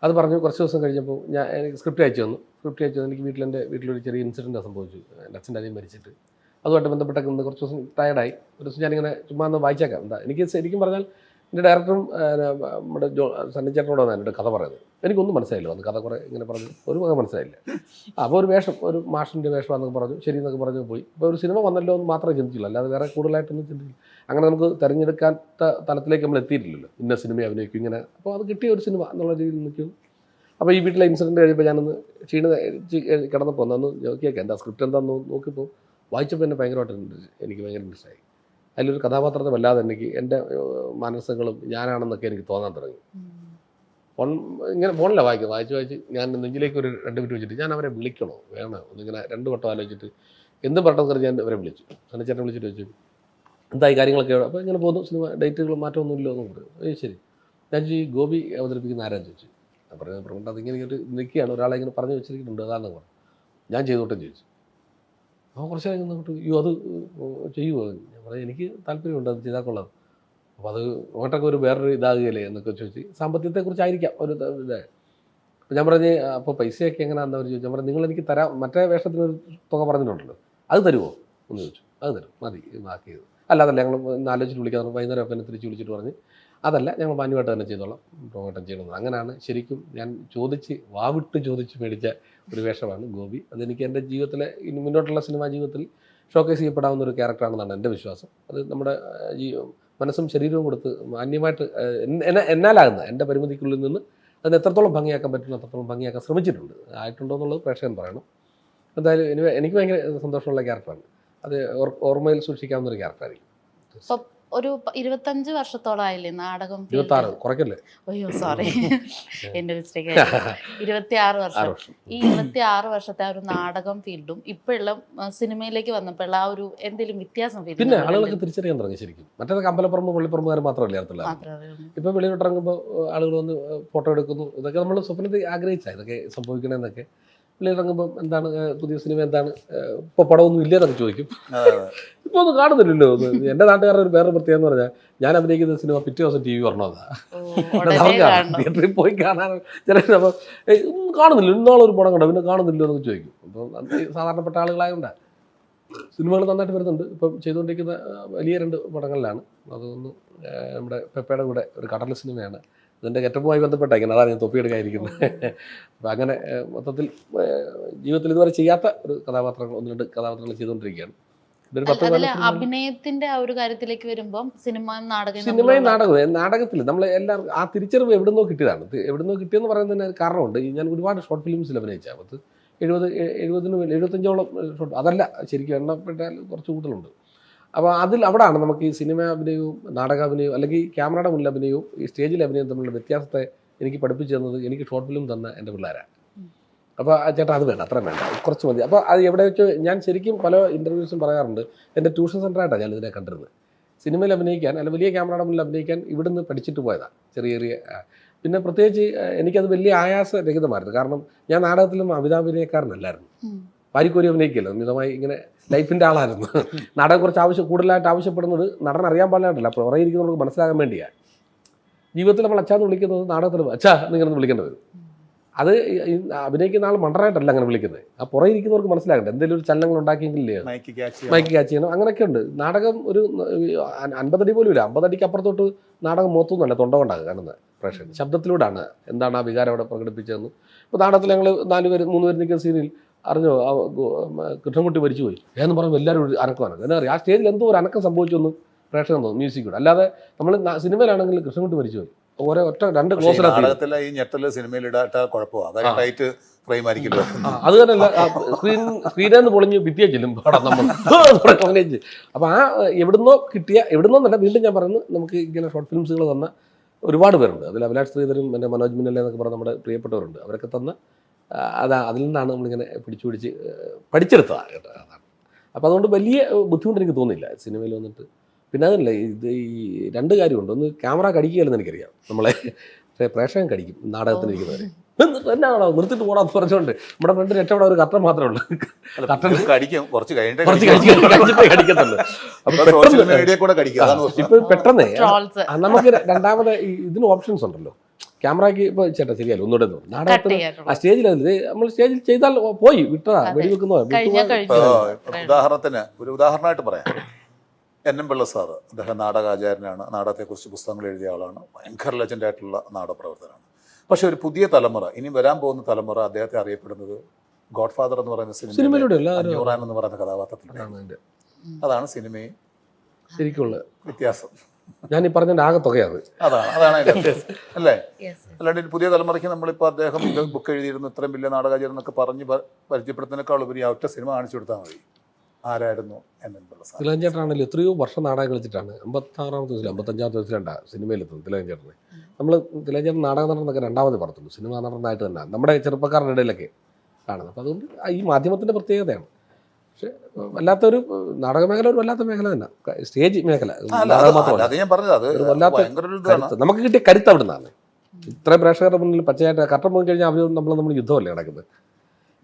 അത് പറഞ്ഞു കുറച്ച് ദിവസം കഴിഞ്ഞപ്പോൾ ഞാൻ സ്ക്രിപ്റ്റ് അയച്ചു തന്നു. എനിക്ക് വീട്ടിലൊരു ചെറിയ ഇൻസിഡൻറ്റ് സംഭവിച്ചു. എൻ്റെ അച്ഛൻ്റെ അനിയൻ മരിച്ചിട്ട് അതുമായിട്ട് ബന്ധപ്പെട്ടൊക്കെ ഒന്ന് കുറച്ച് ദിവസം ടയർഡായി. ഒരു ദിവസം ഞാനിങ്ങനെ ചുമ്മാ ഒന്ന് വായിച്ചേക്കാം. എനിക്ക് ശരിക്കും പറഞ്ഞാൽ എൻ്റെ ഡയറക്ടറും നമ്മുടെ സണ്ണി ചേട്ടനോടാണ് എന്നോട് കഥ പറയുന്നത്. എനിക്കൊന്നും മനസ്സിലായില്ല. അന്ന് കഥ കുറേ ഇങ്ങനെ പറഞ്ഞു, ഒരു വക മനസ്സിലായില്ല. അപ്പോൾ ഒരു വേഷം, ഒരു മാഷിൻ്റെ വേഷമാണെന്നൊക്കെ പറഞ്ഞു. ശരി എന്നൊക്കെ പറഞ്ഞു പോയി. ഇപ്പോൾ ഒരു സിനിമ വന്നല്ലോ എന്ന് മാത്രമേ ചിന്തിച്ചില്ല, അല്ലാതെ വേറെ കൂടുതലായിട്ടൊന്നും ചിന്തിച്ചില്ല. അങ്ങനെ നമുക്ക് തിരഞ്ഞെടുക്കാത്ത തലത്തിലേക്ക് നമ്മൾ എത്തിയിട്ടില്ലല്ലോ, ഇന്ന സിനിമ അഭിനയിക്കും ഇങ്ങനെ. അപ്പോൾ അത് കിട്ടിയ ഒരു സിനിമ എന്നുള്ള രീതിയിൽ നിൽക്കും. അപ്പോൾ ഈ വീട്ടിലെ ഇൻസിഡൻറ്റ് കഴിയുമ്പോൾ ഞാനൊന്ന് കിടന്നപ്പോൾ ഒന്ന് നോക്കിയേക്കാം എന്താ സ്ക്രിപ്റ്റ് എന്താണെന്ന് നോക്കിയപ്പോൾ വായിച്ചപ്പോൾ എന്നെ എനിക്ക് ഭയങ്കര ഇൻട്രസ്റ്റ് ആയി. അതിലൊരു കഥാപാത്രത്തെ വല്ലാതെ എനിക്ക് എൻ്റെ മനസ്സുകളും ഞാനാണെന്നൊക്കെ എനിക്ക് തോന്നാൻ തുടങ്ങി. ഫോണിലാണ് വായിച്ച് ഞാൻ നെഞ്ചിലേക്ക് ഒരു 2 മിനിറ്റ് വെച്ചിട്ട് ഞാൻ അവരെ വിളിക്കണോ വേണോ ഒന്നിങ്ങനെ 2 വട്ടം ആലോചിച്ചിട്ട് എന്തും പെട്ടെന്ന് ഞാൻ അവരെ വിളിച്ചു. സണ്ണിച്ചേട്ടനെ വിളിച്ചിട്ട് വെച്ചു എന്താ ഈ കാര്യങ്ങളൊക്കെ. അപ്പോൾ ഇങ്ങനെ പോകുന്നു, സിനിമ ഡേറ്റുകൾ മാറ്റമൊന്നുമില്ലോ എന്ന് പറഞ്ഞു. ശരി, ഞാൻ ഈ ഗോപി അവതരിപ്പിക്കുന്ന ആരാന്ന് ചോദിച്ചു. ഞാൻ പറഞ്ഞു അതിങ്ങനെ നിൽക്കുകയാണ്, ഒരാളെ ഇങ്ങനെ പറഞ്ഞു വെച്ചിരിക്കുന്നുണ്ട്, അതാണെന്ന് പറഞ്ഞു. ഞാൻ ചെയ്തോട്ടെ ചോദിച്ചു. അപ്പോൾ കുറച്ച് നേരം നോട്ട് അത് ചെയ്യുമോ? ഞാൻ പറഞ്ഞു എനിക്ക് താല്പര്യമുണ്ട്, അത് ചെയ്താൽ കൊള്ളാം. അപ്പോൾ അത് അങ്ങോട്ടൊക്കെ ഒരു വേറൊരു ഇതാകുകയല്ലേ എന്നൊക്കെ ചോദിച്ച് സാമ്പത്തികത്തെക്കുറിച്ചായിരിക്കാം ഒരു ഇത്. അപ്പോൾ ഞാൻ പറഞ്ഞ് അപ്പോൾ പൈസയൊക്കെ എങ്ങനെയാണെന്ന് അവർ ചോദിച്ചു. ഞാൻ പറഞ്ഞു നിങ്ങൾ എനിക്ക് തരാം, മറ്റേ വേഷത്തിനൊരു തുക പറഞ്ഞിട്ടുണ്ടല്ലോ, അത് തരുമോ എന്ന് ചോദിച്ചു. അത് തരും, മതി ബാക്കിയത്. അല്ലാതല്ല ഞങ്ങൾ ആലോചിച്ചിട്ട് വിളിക്കാൻ വൈകുന്നേരം ഒക്കെ എന്നെ തിരിച്ച് വിളിച്ചിട്ട് പറഞ്ഞ് അതല്ല ഞങ്ങൾ മാന്യമായിട്ട് തന്നെ ചെയ്തോളാം, പ്രൊമോട്ടം ചെയ്യണമെന്ന്. അങ്ങനെയാണ് ശരിക്കും ഞാൻ വാവിട്ട് ചോദിച്ച് മേടിച്ച ഒരു വേഷമാണ് ഗോപി. അതെനിക്ക് എൻ്റെ ജീവിതത്തിലെ ഇനി മുന്നോട്ടുള്ള സിനിമാ ജീവിതത്തിൽ ഷോക്കേസ് ചെയ്യപ്പെടാവുന്ന ഒരു ക്യാരക്ടറാണെന്നാണ് എൻ്റെ വിശ്വാസം. അത് നമ്മുടെ മനസ്സും ശരീരവും കൊടുത്ത് മാന്യമായിട്ട് എന്നാലാകുന്ന എൻ്റെ പരിമിതിക്കുള്ളിൽ നിന്ന് അതിന് എത്രത്തോളം ഭംഗിയാക്കാൻ പറ്റുന്നു അത്രത്തോളം ഭംഗിയാക്കാൻ ശ്രമിച്ചിട്ടുണ്ട്. ആയിട്ടുണ്ടോ എന്നുള്ളത് പ്രേക്ഷകൻ പറയണം. എന്തായാലും എനിക്ക് ഭയങ്കര സന്തോഷമുള്ള ക്യാരക്ടറാണ്. അത് ഓർമ്മയിൽ സൂക്ഷിക്കാവുന്ന ഒരു ക്യാരക്ടറായിരിക്കും. ഒരു 25 വർഷത്തോളായില്ലേ നാടകം? 26 കുറയ്ക്കല്ലേ? അയ്യോ സോറി, എൻ്റെ മിസ്റ്റേക്ക്. 26 വർഷം. ഈ 26 വർഷത്തെ ആ ഒരു നാടകം ഫീൽഡും ഇപ്പോഴുള്ള സിനിമയിലേക്ക് വന്നപ്പോൾ ആ ഒരു എന്തെങ്കിലും വ്യത്യാസം? പിന്നെ ആളുകൾക്ക് തിരിച്ചറിയാൻ തുടങ്ങി ശരിക്കും. മറ്റേതൊക്കെ അമ്പലപ്പുറമ്പ് പള്ളിപ്പുറമ്പുകാർ മാത്രമല്ല അറിയത്തില്ല. ഇപ്പം വെളിയിലിറങ്ങുമ്പോൾ ആളുകൾ വന്ന് ഫോട്ടോ എടുക്കുന്നു. ഇതൊക്കെ നമ്മൾ സ്വപ്നത്തിൽ ആഗ്രഹിച്ചാൽ ഇതൊക്കെ സംഭവിക്കണമെന്നൊക്കെ. വെളിയിലിറങ്ങുമ്പോൾ എന്താണ് പുതിയ സിനിമ, എന്താണ് ഇപ്പോൾ പടമൊന്നും ഇല്ലെന്നൊക്കെ ചോദിക്കും. ഇപ്പോൾ ഒന്നും കാണുന്നില്ലല്ലോ. എൻ്റെ നാട്ടുകാരുടെ ഒരു വേറെ പ്രത്യേകം എന്ന് പറഞ്ഞാൽ ഞാൻ അഭിനയിക്കുന്ന സിനിമ പിറ്റേ ദിവസം TV പറഞ്ഞതാണ്. തിയേറ്ററിൽ പോയി കാണാൻ ചില കാണുന്നില്ല, ഇന്നാളൊരു പടം കണ്ടോ പിന്നെ കാണുന്നില്ലോ എന്നൊക്കെ ചോദിക്കും. അപ്പം സാധാരണപ്പെട്ട ആളുകളായതുകൊണ്ടാണ് സിനിമകൾ നന്നായിട്ട് വരുന്നുണ്ട്. ഇപ്പം ചെയ്തുകൊണ്ടിരിക്കുന്ന വലിയ 2 പടങ്ങളിലാണ്. അതൊന്ന് നമ്മുടെ പെപ്പയുടെ കൂടെ ഒരു കടൽ സിനിമയാണ്. അതിൻ്റെ ഗെറ്റപ്പുമായി ബന്ധപ്പെട്ടായിരിക്കണം, അതാണ് ഞാൻ തൊപ്പിയെടുക്കാതിരിക്കുന്നത്. അപ്പം അങ്ങനെ മൊത്തത്തിൽ ജീവിതത്തിൽ ഇതുവരെ ചെയ്യാത്ത ഒരു 1-2 കഥാപാത്രങ്ങൾ ചെയ്തുകൊണ്ടിരിക്കുകയാണ്. ഒരു 10 അതില് അഭിനയത്തിന്റെ ആ ഒരു കാര്യത്തിലേക്ക് വരുമ്പം സിനിമയും നാടകം സിനിമയും നാടകത്തിൽ നമ്മൾ എല്ലാവർക്കും ആ തിരിച്ചറിവ് എവിടുന്നോ കിട്ടിയതാണ്. എവിടുന്നോ കിട്ടിയെന്ന് പറയുന്നതിന് കാരണമുണ്ട്. ഞാൻ ഒരുപാട് ഷോർട്ട് ഫിലിംസിൽ അഭിനയിച്ചാൽ 75ഓളം ഷോർട്ട്, അതല്ല ശരിക്കും എണ്ണപ്പെട്ടാൽ കുറച്ച് കൂടുതലുണ്ട്. അപ്പോൾ അവിടെയാണ് നമുക്ക് ഈ സിനിമ അഭിനയവും നാടകാഭിനയവും അല്ലെങ്കിൽ ക്യാമറയുടെ മുന്നിൽ അഭിനയവും ഈ സ്റ്റേജിൽ അഭിനയം തമ്മിലുള്ള വ്യത്യാസത്തെ എനിക്ക് പഠിപ്പിച്ചു തന്നത് എനിക്ക് ഷോർട്ട് ഫിലിം തന്ന എൻ്റെ പിള്ളേരാണ്. അപ്പോൾ ചേട്ടാ അത് വേണ്ട, അത്രയും വേണ്ട, കുറച്ച് മതി. അപ്പോൾ അത് എവിടെ വെച്ച് ഞാൻ ശരിക്കും പല ഇൻ്റർവ്യൂസും പറയാറുണ്ട്, എൻ്റെ ട്യൂഷൻ സെൻ്ററായിട്ടാണ് ഞാൻ ഇതിനെ കണ്ടിരുന്നത്. സിനിമയിൽ അഭിനയിക്കാൻ അല്ലെങ്കിൽ വലിയ ക്യാമറയുടെ മുന്നിൽ അഭിനയിക്കാൻ ഇവിടുന്ന് പഠിച്ചിട്ട് പോയതാണ്. ചെറിയ പിന്നെ പ്രത്യേകിച്ച് എനിക്കത് വലിയ ആയാസരഹിതമായിരുന്നു. കാരണം ഞാൻ നാടകത്തിലും അഭിനയക്കാരനല്ലായിരുന്നു. വാരിക്കോരി അഭിനയിക്കില്ല, മിതമായി ഇങ്ങനെ ലൈഫിൻ്റെ ആളായിരുന്നു. നാടകം കുറച്ച് കൂടുതലായിട്ട് ആവശ്യപ്പെടുന്നത് നടൻ അറിയാൻ പാടില്ലായിട്ടില്ല, അപ്പോൾ പുറകെ ഇരിക്കുന്നവർക്ക് മനസ്സിലാകാൻ വേണ്ടിയാണ്. ജീവിതത്തിൽ നമ്മൾ അച്ഛാന്ന് വിളിക്കുന്നത് നാടകത്തിൽ അച്ഛാ എന്നിങ്ങനെ വിളിക്കേണ്ടി വരും. അത് അഭിനയിക്കുന്ന ആൾ മണ്ടറായിട്ടല്ല അങ്ങനെ വിളിക്കുന്നത്, ആ പുറകെ ഇരിക്കുന്നവർക്ക് മനസ്സിലാകട്ടെ എന്തെങ്കിലും ഒരു ചലനങ്ങൾ ഉണ്ടാക്കിയെങ്കിലേ മൈക്ക് ക്യാച്ച് ചെയ്യണം. അങ്ങനെയൊക്കെ ഉണ്ട്. നാടകം ഒരു 50 അടി പോലും ഇല്ല, 50 അടിക്ക് അപ്പുറത്തോട്ട് നാടകം മൊത്തമൊന്നുമല്ല, തൊണ്ട കൊണ്ടാകുക കാണുന്നത് പ്രേക്ഷകൻ ശബ്ദത്തിലൂടെയാണ് എന്താണ് ആ വികാരം അവിടെ പ്രകടിപ്പിച്ചതെന്ന്. ഇപ്പോൾ നാടകത്തിൽ ഞങ്ങൾ 3 പേര് നിൽക്കുന്ന സീനിൽ അറിഞ്ഞോ കൃഷ്ണൻകുട്ടി മരിച്ചു പോയി എന്ന് പറയുമ്പോൾ എല്ലാവരും ഒരു അനക്കമാണ്. എന്താ പറയുക, ആ സ്റ്റേജിൽ എന്തോ ഒരു അനക്കം സംഭവിച്ചൊന്നും പ്രേക്ഷകൻ തോന്നും മ്യൂസിക്കൂടെ. അല്ലാതെ നമ്മൾ സിനിമയിലാണെങ്കിൽ കൃഷ്ണൻകുട്ടി മരിച്ചു പോയി ഓരോ രണ്ട് ക്ലോസിലാണ് ഈ ഞെട്ടല് സിനിമയിൽ ഇടാത്ത കുഴപ്പമാണ്, ടൈറ്റ് ഫ്രെയിം ആയിരിക്കുമല്ലോ. അത് തന്നെയല്ല, സ്ക്രീനിൽ പൊളിഞ്ഞ് ഭിത്തിയെ ചെല്ലും പടം നമ്മൾ അങ്ങനെ. അപ്പോൾ ആ എവിടുന്നോന്നല്ല, വീണ്ടും ഞാൻ പറയുന്നത്, നമുക്ക് ഇങ്ങനെ ഷോർട്ട് ഫിലിംസുകൾ തന്ന ഒരുപാട് പേരുണ്ട്. അതിൽ അഭിലാഷ് ശ്രീധരും പിന്നെ മനോജ് മിന്നലെ എന്നൊക്കെ പറഞ്ഞ നമ്മുടെ പ്രിയപ്പെട്ടവരുണ്ട്. അവരൊക്കെ തന്ന അതിൽ നിന്നാണ് നമ്മളിങ്ങനെ പിടിച്ച് പഠിച്ചെടുത്തതാണ് കേട്ടോ. അതാണ്. അപ്പോൾ അതുകൊണ്ട് വലിയ ബുദ്ധിമുട്ട് എനിക്ക് തോന്നിയില്ല സിനിമയിൽ വന്നിട്ട്. പിന്നെ അതല്ല, ഈ 2 കാര്യമുണ്ട്. ഒന്ന് ക്യാമറ കടിക്കുകയല്ലെന്ന് എനിക്കറിയാം, നമ്മളെ പ്രേക്ഷകൻ കടിക്കും നാടകത്തിന് ഇരിക്കുന്നവർ. എന്നാണോ നിർത്തിട്ട് പോടാന്ന് പറഞ്ഞുകൊണ്ട് നമ്മുടെ ഫ്രണ്ട് രക്ഷപ്പെടാൻ ഒരു കട്ടൻ മാത്രമേ ഉള്ളൂ. ഇപ്പൊ പെട്ടെന്ന് നമുക്ക് രണ്ടാമത് ഇതിന് ഓപ്ഷൻസ് ഉണ്ടല്ലോ. ക്യാമറയ്ക്ക് ഇപ്പോൾ ചേട്ടാ ശരിയല്ല ഒന്നുകൂടെ നാടകത്തിന് ആ സ്റ്റേജിൽ നമ്മൾ സ്റ്റേജിൽ ചെയ്താൽ പോയി വിട്ടതാ വെടിവെക്കുന്നോ. ഒരു ഉദാഹരണമായിട്ട് പറയാം, NM പിള്ള സാറ്, അദ്ദേഹം നാടകാചാര്യനാണ്, നാടകത്തെക്കുറിച്ച് പുസ്തകങ്ങൾ എഴുതിയ ആളാണ്, ഭയങ്കര ലെജൻഡായിട്ടുള്ള നാടകപ്രവർത്തകനാണ്. പക്ഷെ ഒരു പുതിയ തലമുറ, ഇനി വരാൻ പോകുന്ന തലമുറ അദ്ദേഹത്തെ അറിയപ്പെടുന്നത് ഗോഡ് ഫാദർ എന്ന് പറയുന്ന സിനിമയിലൂടെ അഞ്ഞൂറാൻ എന്ന് പറയുന്ന കഥാപാത്രത്തിലൂടെ. അതാണ് സിനിമയും ശരിക്കുള്ള വ്യത്യാസം. ഞാൻ ഈ പറഞ്ഞ ആകത്തുകയാണ്. അതാണ് അല്ലേ? അല്ലാണ്ട് പുതിയ തലമുറയ്ക്ക് നമ്മളിപ്പോൾ അദ്ദേഹം ഇത് ബുക്ക് എഴുതിയിരുന്നു, ഇത്രയും വലിയ നാടകാചാര്യൻ എന്നൊക്കെ പറഞ്ഞ് പരിചയപ്പെടുത്തുന്നതിനേക്കാൾ ഉപരി ആ ഒറ്റ സിനിമ കാണിച്ചു കൊടുത്താൽ മതി. ആരായിരുന്നു NM പിള്ള സാർ? തിലകൻ ചേട്ടനാണെങ്കിലും എത്രയോ വർഷം നാടകം കളിച്ചിട്ടാണ് 56-ാമത്തെ വയസ്സിൽ 55-ാമത്തെ വയസ്സിലാണ് സിനിമയിലെത്തുന്നത് തിലകൻ ചേട്ടന്. നമ്മൾ തിലകൻ ചേട്ടൻ നാടക നടന്നൊക്കെ 2ാമത് പറഞ്ഞുള്ളൂ, സിനിമ നടനായിട്ട് തന്നെ നമ്മുടെ ചെറുപ്പക്കാരുടെ ഇടയിലൊക്കെ കാണുന്നത്. അപ്പോൾ അതുകൊണ്ട് ഈ മാധ്യമത്തിൻ്റെ പ്രത്യേകതയാണ്. പക്ഷെ വല്ലാത്തൊരു നാടക മേഖല ഒരു വല്ലാത്ത മേഖല തന്നെ, സ്റ്റേജ് മേഖല നമുക്ക് കിട്ടിയ കരുത്ത് അവിടെ നിന്നാണ്. ഇത്രയും പ്രേക്ഷകരുടെ മുന്നിൽ പച്ചയായിട്ട് കട്ടം പോയി കഴിഞ്ഞാൽ അവർ നമ്മൾ യുദ്ധമല്ലേ നടക്കുന്നത്.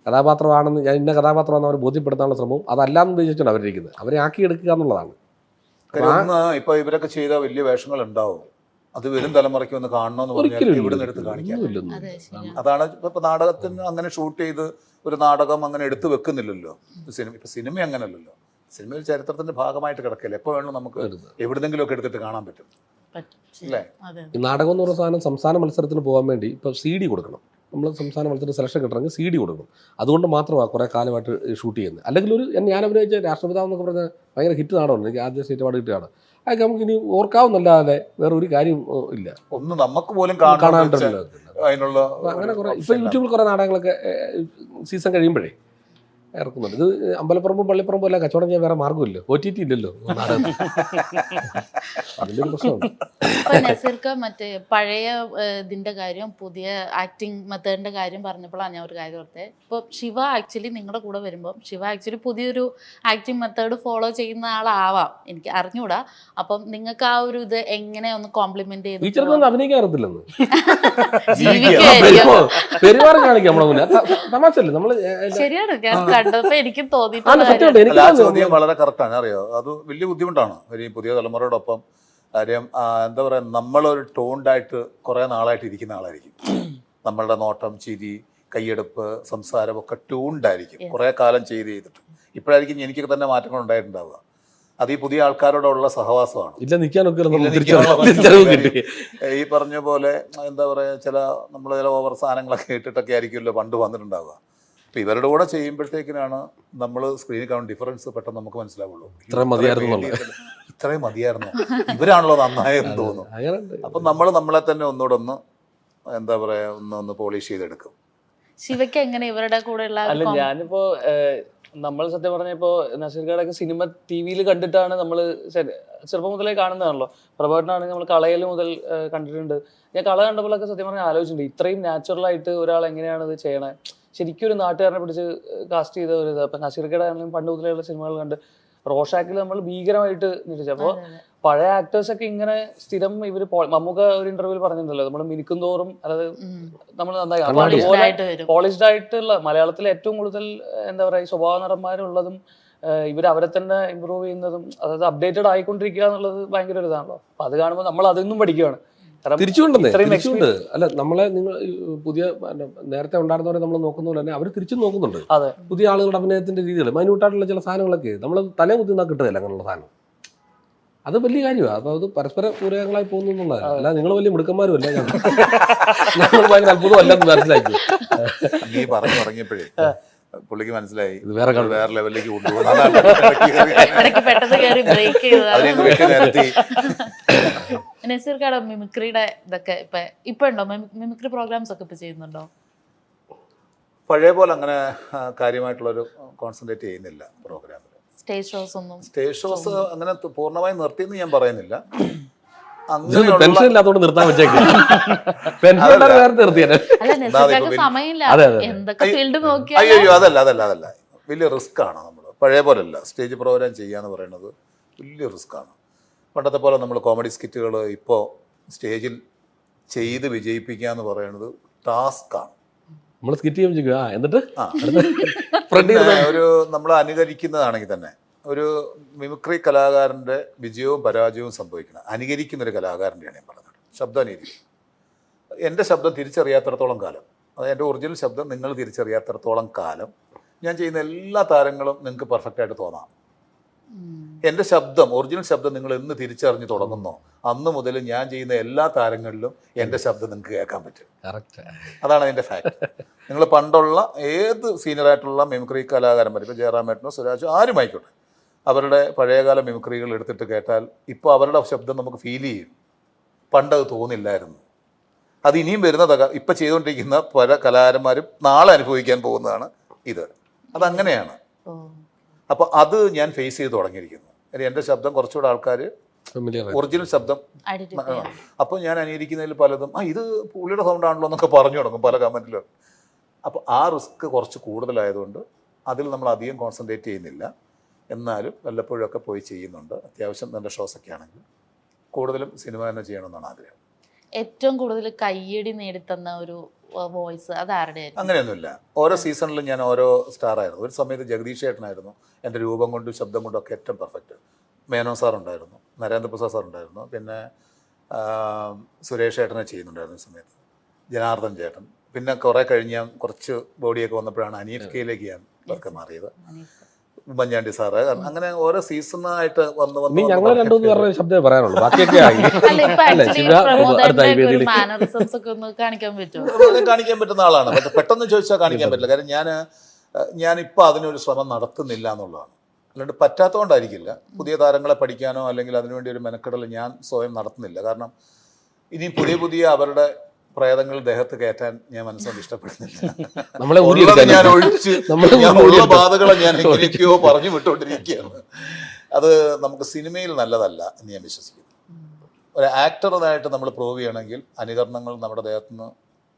കഥാപാത്രമാണെന്ന് ഞാൻ ഇന്ന കഥാപാത്രമാണെന്ന് അവർ ബോധ്യപ്പെടുത്താനുള്ള ശ്രമവും അതല്ലാന്ന് ഉദ്ദേശിച്ചാണ് അവരിരിക്കുന്നത്, അവരെ ആക്കിയെടുക്കുക എന്നുള്ളതാണ്. ഇപ്പൊ ഇവരൊക്കെ ചെയ്ത വലിയ വേഷങ്ങൾ ഉണ്ടാവും, അത് വരും തലമുറയ്ക്ക് ഒന്ന് കാണണമെന്ന് പറഞ്ഞാൽ ഇവിടുന്ന് എടുത്ത് കാണിക്കാൻ. അതാണ് ഇപ്പൊ നാടകത്തിന് അങ്ങനെ ഷൂട്ട് ചെയ്ത് ഒരു നാടകം അങ്ങനെ എടുത്തു വെക്കുന്നില്ലല്ലോ ഇപ്പൊ സിനിമ അങ്ങനല്ലല്ലോ. സിനിമയിൽ ചരിത്രത്തിന്റെ ഭാഗമായിട്ട് കിടക്കില്ല, എപ്പോൾ വേണം നമുക്ക് എവിടെന്നെങ്കിലും ഒക്കെ എടുത്തിട്ട് കാണാൻ പറ്റും അല്ലേ? ഈ നാടകം എന്ന് പറയുന്ന സാധനം സംസ്ഥാന മത്സരത്തിന് പോകാൻ വേണ്ടി ഇപ്പൊ CD കൊടുക്കണം. നമ്മൾ സംസ്ഥാന മത്സരത്തിന് സെലക്ഷൻ കിട്ടണമെങ്കിൽ CD കൊടുക്കണം. അതുകൊണ്ട് മാത്രമാണ് കുറേ കാലമായിട്ട് ഷൂട്ട് ചെയ്യുന്നത്. അല്ലെങ്കിൽ ഞാൻ അഭിനയിച്ച രാഷ്ട്രപിതാവ് എന്നൊക്കെ പറഞ്ഞാൽ ഭയങ്കര ഹിറ്റ് നാടകമാണ്, എനിക്ക് ആദ്യ സ്റ്റേറ്റ് അവാർഡ് കിട്ടിയാണ്. അതൊക്കെ നമുക്ക് ഇനി ഓർക്കാവുന്നല്ലാതെ വേറെ ഒരു കാര്യം ഇല്ല, ഒന്നും നമുക്ക് പോലും കാണാണ്ടല്ലോ. അതിനുള്ള അങ്ങനെ കുറെ ഇപ്പൊ യൂട്യൂബിൽ കുറെ നാടകങ്ങളൊക്കെ സീസൺ കഴിയുമ്പോഴേ ഇറക്കുന്നുണ്ട്. ഇത് അമ്പലപ്പുറമ്പും പള്ളിപ്പുറമ്പും എല്ലാം കച്ചവടം ചെയ്യാൻ വേറെ മാർഗ്ഗമില്ല, OTT ഇല്ലല്ലോ നാടകത്തിൽ. അതിൻ്റെ ഒരു പ്രശ്നമുണ്ട്. നസീർക്ക് മറ്റേ പഴയ ഇതിന്റെ കാര്യം പുതിയ ആക്ടിങ് മെത്തേഡിന്റെ കാര്യം പറഞ്ഞപ്പോഴാണ് ഞാൻ ഒരു കാര്യം ഓർത്തത്. ഇപ്പോൾ ശിവ ആക്ച്വലി നിങ്ങളുടെ കൂടെ വരുമ്പോൾ ശിവ ആക്ച്വലി പുതിയൊരു ആക്ടിങ് മെത്തേഡ് ഫോളോ ചെയ്യുന്ന ആളാവാം, എനിക്ക് അറിഞ്ഞൂടാ. അപ്പം നിങ്ങൾക്ക് ആ ഒരു ഇത് എങ്ങനെ ഒന്ന് കോംപ്ലിമെന്റ് ചെയ്ത് ടീച്ചർക്കൊന്നും അഭിനയിക്കാൻ അറിയത്തില്ലെന്ന് പെരുമാറി കാണിക്കാം നമ്മളെ മുന്നേ. തമാശല്ലേ നമ്മള് ശരിയാണ്, ഞാൻ കണ്ടപ്പോ എനിക്ക് ചോദ്യം വളരെ കറക്റ്റാണ്. അറിയോ, അത് വലിയ ബുദ്ധിമുട്ടാണ് ഈ പുതിയ തലമുറയോടൊപ്പം. കാര്യം എന്താ പറയാ, നമ്മളൊരു ടോണ്ടായിട്ട് കുറെ നാളായിട്ട് ഇരിക്കുന്ന ആളായിരിക്കും. നമ്മളുടെ നോട്ടം, ചിരി, കയ്യെടുപ്പ്, സംസാരം ഒക്കെ ട്യൂൺഡായിരിക്കും കുറെ കാലം ചെയ്തിട്ട്. ഇപ്പോഴായിരിക്കും എനിക്ക് തന്നെ മാറ്റങ്ങൾ ഉണ്ടായിട്ടുണ്ടാവുക. അത് ഈ പുതിയ ആൾക്കാരോടുള്ള സഹവാസമാണ്. ഈ പറഞ്ഞ പോലെ എന്താ പറയാ, ചില ഓവർ സാധനങ്ങളൊക്കെ ഇട്ടിട്ടൊക്കെ ആയിരിക്കുമല്ലോ പണ്ട് വന്നിട്ടുണ്ടാവുക. ഇപ്പം ഇവരുടെ കൂടെ ചെയ്യുമ്പോഴത്തേക്കിനാണ് നമ്മൾ സ്ക്രീനിൽ കാണുന്ന ഡിഫറൻസ് പെട്ടെന്ന് നമുക്ക് മനസ്സിലാവുള്ളൂ. ഇത്രയും മതിയായിരുന്നു ഇത്രയും മതിയായിരുന്നു, ഇവരാണല്ലോ നന്നായെന്ന് തോന്നും. അങ്ങനെയുണ്ട്. അപ്പം നമ്മൾ നമ്മളെ തന്നെ ഒന്നുകൂടെ ഒന്ന് എന്താ പറയുക ഒന്ന് പോളിഷ് ചെയ്തെടുക്കും. ശിവയ്ക്ക് എങ്ങനെ ഇവരുടെ കൂടെയുള്ള അല്ല ഞാനിപ്പോ നമ്മൾ സത്യം പറഞ്ഞപ്പോ നസീർക്കാടൊക്കെ സിനിമ TV-യിൽ കണ്ടിട്ടാണ് നമ്മൾ ചെറുപ്പം മുതലേ കാണുന്നതാണല്ലോ. പ്രഭാകരനാണെങ്കിൽ നമ്മൾ കളയിൽ മുതൽ കണ്ടിട്ടുണ്ട്. ഞാൻ കള കണ്ടപ്പോഴൊക്കെ സത്യം പറഞ്ഞാൽ ആലോചിച്ചിട്ടുണ്ട്, ഇത്രയും നാച്ചുറലായിട്ട് ഒരാൾ എങ്ങനെയാണ് ഇത് ചെയ്യണേ. ശരിക്കും ഒരു നാട്ടുകാരനെ പിടിച്ച് കാസ്റ്റ് ചെയ്ത ഒരു ഇത്. അപ്പൊ നസീർക്കയുടെ ആണെങ്കിലും പണ്ട് മുതലുള്ള സിനിമകൾ കണ്ട് റോഷാക്കിൽ നമ്മൾ ഭീകരമായിട്ട് നിരച്ചു. അപ്പോൾ പഴയ ആക്ടേഴ്സ് ഒക്കെ ഇങ്ങനെ സ്ഥിരം ഇവര് മമ്മൂക്ക ഒരു ഇന്റർവ്യൂവിൽ പറഞ്ഞിട്ടുണ്ടല്ലോ, നമ്മൾ മിനിക്കും തോറും അതായത് നമ്മൾ നന്നായി അതുപോലെ പോളിഷ്ഡ് ആയിട്ടുള്ള മലയാളത്തിലെ ഏറ്റവും കൂടുതൽ എന്താ പറയുക സ്വഭാവ നടന്മാരുള്ളതും ഇവർ അവരെ തന്നെ ഇമ്പ്രൂവ് ചെയ്യുന്നതും അതായത് അപ്ഡേറ്റഡ് ആയിക്കൊണ്ടിരിക്കുക എന്നുള്ളത് ഭയങ്കര ഒരു ഇതാണല്ലോ. അപ്പൊ അത് കാണുമ്പോൾ നമ്മൾ അതിന്നും പഠിക്കുകയാണ്. തിരിച്ചുണ്ട് അല്ല നമ്മളെ നിങ്ങൾ പുതിയ നേരത്തെ ഉണ്ടായിരുന്നവരെ നമ്മൾ നോക്കുന്ന പോലെ തന്നെ അവർ തിരിച്ചും നോക്കുന്നുണ്ട്. അതെ, പുതിയ ആളുകളുടെ അഭിനയത്തിന്റെ രീതികൾ മൈന്യൂട്ടായിട്ടുള്ള ചില സാധനങ്ങളൊക്കെ നമ്മൾ തലേ കുത്തി കിട്ടുന്നില്ല അങ്ങനെയുള്ള സാധനം. അത് വലിയ കാര്യമാണ്. അപ്പൊ അത് പരസ്പര പൂരകങ്ങളായി പോകുന്നു എന്നുള്ളതാണ്. അല്ല നിങ്ങൾ വലിയ മിടുക്കന്മാരും അല്ല, നമ്മൾ ഭയങ്കര അത്ഭുതമല്ലെന്ന് മനസ്സിലാക്കി. നീ പറഞ്ഞപ്പോഴേ പുള്ളിക്ക് മനസ്സിലായി ഇത് വേറെ ലെവലിലേക്ക് നസീർക്കാട് മിമിക്രിയുടെ ഇതൊക്കെ ഇപ്പൊ ഉണ്ടോ? മിമിക്രി പ്രോഗ്രാംസ് ഒക്കെ ഇപ്പൊ ചെയ്യുന്നുണ്ടോ? പഴയ പോലെ അങ്ങനെ കാര്യമായിട്ടുള്ളൊരു കോൺസെൻട്രേറ്റ് ചെയ്യുന്നില്ല പ്രോഗ്രാമിൽ. സ്റ്റേജ് ഷോസ് അങ്ങനെ പൂർണ്ണമായി നിർത്തിയെന്ന് ഞാൻ പറയുന്നില്ല. പെൻഷൻ ഇല്ലാത്തോണ്ട് നിർത്താൻ വെച്ചേക്കും. അയ്യോ അതല്ല വലിയ റിസ്ക് ആണ്. നമ്മൾ പഴയ പോലെ അല്ല. സ്റ്റേജ് പ്രോഗ്രാം ചെയ്യാന്ന് പറയുന്നത് വലിയ റിസ്ക് ആണ്. പണ്ടത്തെ പോലെ നമ്മൾ കോമഡി സ്കിറ്റുകൾ ഇപ്പോൾ സ്റ്റേജിൽ ചെയ്ത് വിജയിപ്പിക്കുക എന്ന് പറയുന്നത് ടാസ്ക്കാണ്. നമ്മൾ സ്കിറ്റ് ചെയ്യുമ്പോൾ എന്നിട്ട് ഒരു നമ്മൾ അനുകരിക്കുന്നതാണെങ്കിൽ തന്നെ ഒരു മിമിക്രി കലാകാരൻ്റെ വിജയവും പരാജയവും സംഭവിക്കണം. അനുകരിക്കുന്നൊരു കലാകാരൻ്റെയാണ് ഞാൻ പറഞ്ഞത്. ശബ്ദം അനുകരിക്കും. എൻ്റെ ശബ്ദം തിരിച്ചറിയാത്തിടത്തോളം കാലം, അതായത് എൻ്റെ ഒറിജിനൽ ശബ്ദം നിങ്ങൾ തിരിച്ചറിയാത്തിടത്തോളം കാലം ഞാൻ ചെയ്യുന്ന എല്ലാ താരങ്ങളും നിങ്ങൾക്ക് പെർഫെക്റ്റായിട്ട് തോന്നാം. എൻ്റെ ശബ്ദം, ഒറിജിനൽ ശബ്ദം നിങ്ങൾ എന്ന് തിരിച്ചറിഞ്ഞ് തുടങ്ങുന്നോ അന്ന് മുതൽ ഞാൻ ചെയ്യുന്ന എല്ലാ താരങ്ങളിലും എൻ്റെ ശബ്ദം നിങ്ങൾക്ക് കേൾക്കാൻ പറ്റും. അതാണ് അതിൻ്റെ ഫാക്ട്. നിങ്ങൾ പണ്ടുള്ള ഏത് സീനിയറായിട്ടുള്ള മിമിക്രി കലാകാരന്മാർ, ഇപ്പോൾ ജയറാമേട്ടനോ സുരാജോ ആരും ആയിക്കോട്ടെ, അവരുടെ പഴയകാല മിമിക്രികൾ എടുത്തിട്ട് കേട്ടാൽ ഇപ്പോൾ അവരുടെ ശബ്ദം നമുക്ക് ഫീൽ ചെയ്യും. പണ്ടത് തോന്നില്ലായിരുന്നു. അത് ഇനിയും വരുന്ന ഇപ്പം ചെയ്തുകൊണ്ടിരിക്കുന്ന പല കലാകാരന്മാരും നാളെ അനുഭവിക്കാൻ പോകുന്നതാണ് ഇത്. അതങ്ങനെയാണ്. അപ്പോൾ അത് ഞാൻ ഫേസ് ചെയ്ത് തുടങ്ങിയിരിക്കുന്നു. എൻ്റെ ശബ്ദം കുറച്ചുകൂടെ ആൾക്കാർ ഒറിജിനൽ ശബ്ദം, അപ്പോൾ ഞാൻ അനുകരിക്കുന്നതിൽ പലതും ഇത് പുള്ളിയുടെ സൗണ്ടാണല്ലോ എന്നൊക്കെ പറഞ്ഞു തുടങ്ങും പല കമൻറ്റിലും. അപ്പോൾ ആ റിസ്ക് കുറച്ച് കൂടുതലായതുകൊണ്ട് അതിൽ നമ്മൾ അധികം കോൺസെൻട്രേറ്റ് ചെയ്യുന്നില്ല. എന്നാലും വല്ലപ്പോഴൊക്കെ പോയി ചെയ്യുന്നുണ്ട്. അത്യാവശ്യം നല്ല ഷോസൊക്കെ ആണെങ്കിൽ കൂടുതലും സിനിമ തന്നെ ചെയ്യണമെന്നാണ് ആഗ്രഹം. ഏറ്റവും കൂടുതൽ കയ്യടി നേടിത്തന്ന ഒരു വോയിസ് അതാരുടെ? അങ്ങനെയൊന്നുമില്ല. ഓരോ സീസണിലും ഞാൻ ഓരോ സ്റ്റാറായിരുന്നു. ഒരു സമയത്ത് ജഗദീഷ് ചേട്ടനായിരുന്നു എൻ്റെ രൂപം കൊണ്ടും ശബ്ദം കൊണ്ടും ഒക്കെ ഏറ്റവും പെർഫെക്റ്റ്. മേനോ സാർ ഉണ്ടായിരുന്നു, നരേന്ദ്രപ്രസാദ് സാർ ഉണ്ടായിരുന്നു, പിന്നെ സുരേഷ് ചേട്ടനെ ചെയ്യുന്നുണ്ടായിരുന്നു ഈ സമയത്ത്, ജനാർദ്ദൻ ചേട്ടൻ. പിന്നെ കുറേ കഴിഞ്ഞ് ഞാൻ കുറച്ച് ബോഡിയൊക്കെ വന്നപ്പോഴാണ് അനീഫ് കെയിലേക്ക് ഞാൻ വർക്ക് മാറിയത്, ഉമ്മൻചാണ്ടി സാറ്. അങ്ങനെ ഓരോ സീസണായിട്ട് വന്ന് ഞങ്ങൾ രണ്ടുമൂന്ന് പേരുടെ ശബ്ദമേ പറയാനുള്ളൂ, ബാക്കിയൊക്കെ കാണിക്കാൻ പറ്റുന്ന ആളാണ്. പക്ഷെ പെട്ടെന്ന് ചോദിച്ചാൽ കാണിക്കാൻ പറ്റില്ല. കാര്യം ഞാനിപ്പോൾ അതിനൊരു ശ്രമം നടത്തുന്നില്ല എന്നുള്ളതാണ്. അല്ലാണ്ട് പറ്റാത്തതുകൊണ്ടായിരിക്കില്ല. പുതിയ താരങ്ങളെ പഠിക്കാനോ അല്ലെങ്കിൽ അതിനുവേണ്ടി ഒരു മെനക്കെടൽ ഞാൻ സ്വയം നടത്തുന്നില്ല. കാരണം ഇനി പുതിയ അവരുടെ പ്രേതങ്ങൾ ദേഹത്ത് കയറ്റാൻ ഞാൻ മനസ്സുകൊണ്ട് ഇഷ്ടപ്പെടുന്നില്ല. ഞാൻ ഒഴിച്ച് ഉള്ള ബാധകളെ ഞാൻ എങ്ങനെയൊക്കെയോ പറഞ്ഞു വിട്ടുകൊണ്ടിരിക്കുകയാണ്. അത് നമുക്ക് സിനിമയിൽ നല്ലതല്ല എന്ന് ഞാൻ വിശ്വസിക്കുന്നു. ഒരു ആക്ടറിനായിട്ട് നമ്മൾ പ്രൂവ് ചെയ്യണമെങ്കിൽ അനുകരണങ്ങൾ നമ്മുടെ ദേഹത്തു നിന്ന്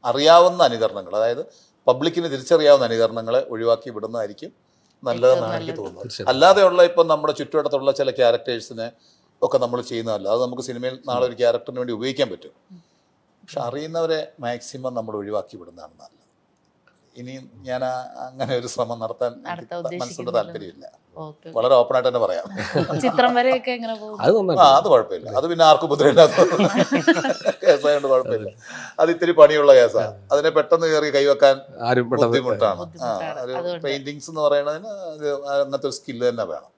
അറിയാവുന്ന അനുകരണങ്ങൾ, അതായത് പബ്ലിക്കിന് തിരിച്ചറിയാവുന്ന അനുകരണങ്ങളെ ഒഴിവാക്കി വിടുന്നതായിരിക്കും നല്ലതെന്നാണ് എനിക്ക് തോന്നുന്നത്. അല്ലാതെയുള്ള ഇപ്പം നമ്മുടെ ചുറ്റുവട്ടത്തുള്ള ചില ക്യാരക്ടേഴ്സിനെ ഒക്കെ നമ്മൾ ചെയ്യുന്നതല്ല. അത് നമുക്ക് സിനിമയിൽ നാളെ ഒരു ക്യാരക്ടറിന് വേണ്ടി ഉപയോഗിക്കാൻ പറ്റും. പക്ഷെ അറിയുന്നവരെ മാക്സിമം നമ്മൾ ഒഴിവാക്കി വിടുന്നതാണ് നല്ലത്. ഇനി ഞാൻ അങ്ങനെ ഒരു ശ്രമം നടത്താൻ മനസ്സിന്റെ താല്പര്യമില്ല. വളരെ ഓപ്പണായിട്ട് തന്നെ പറയാം. ചിത്രം വരെയൊക്കെ അത് കുഴപ്പമില്ല. അത് പിന്നെ ആർക്കും ഉപദ്രവില്ലാത്ത കേസായതുകൊണ്ട് കുഴപ്പമില്ല. അത് ഇത്തിരി പണിയുള്ള കേസാണ്. അതിനെ പെട്ടെന്ന് കയറി കൈവെക്കാൻ ബുദ്ധിമുട്ടാണ്. ഒരു പെയിന്റിങ്സ് എന്ന് പറയുന്നതിന് അങ്ങനത്തെ ഒരു സ്കില്ല് തന്നെ വേണം.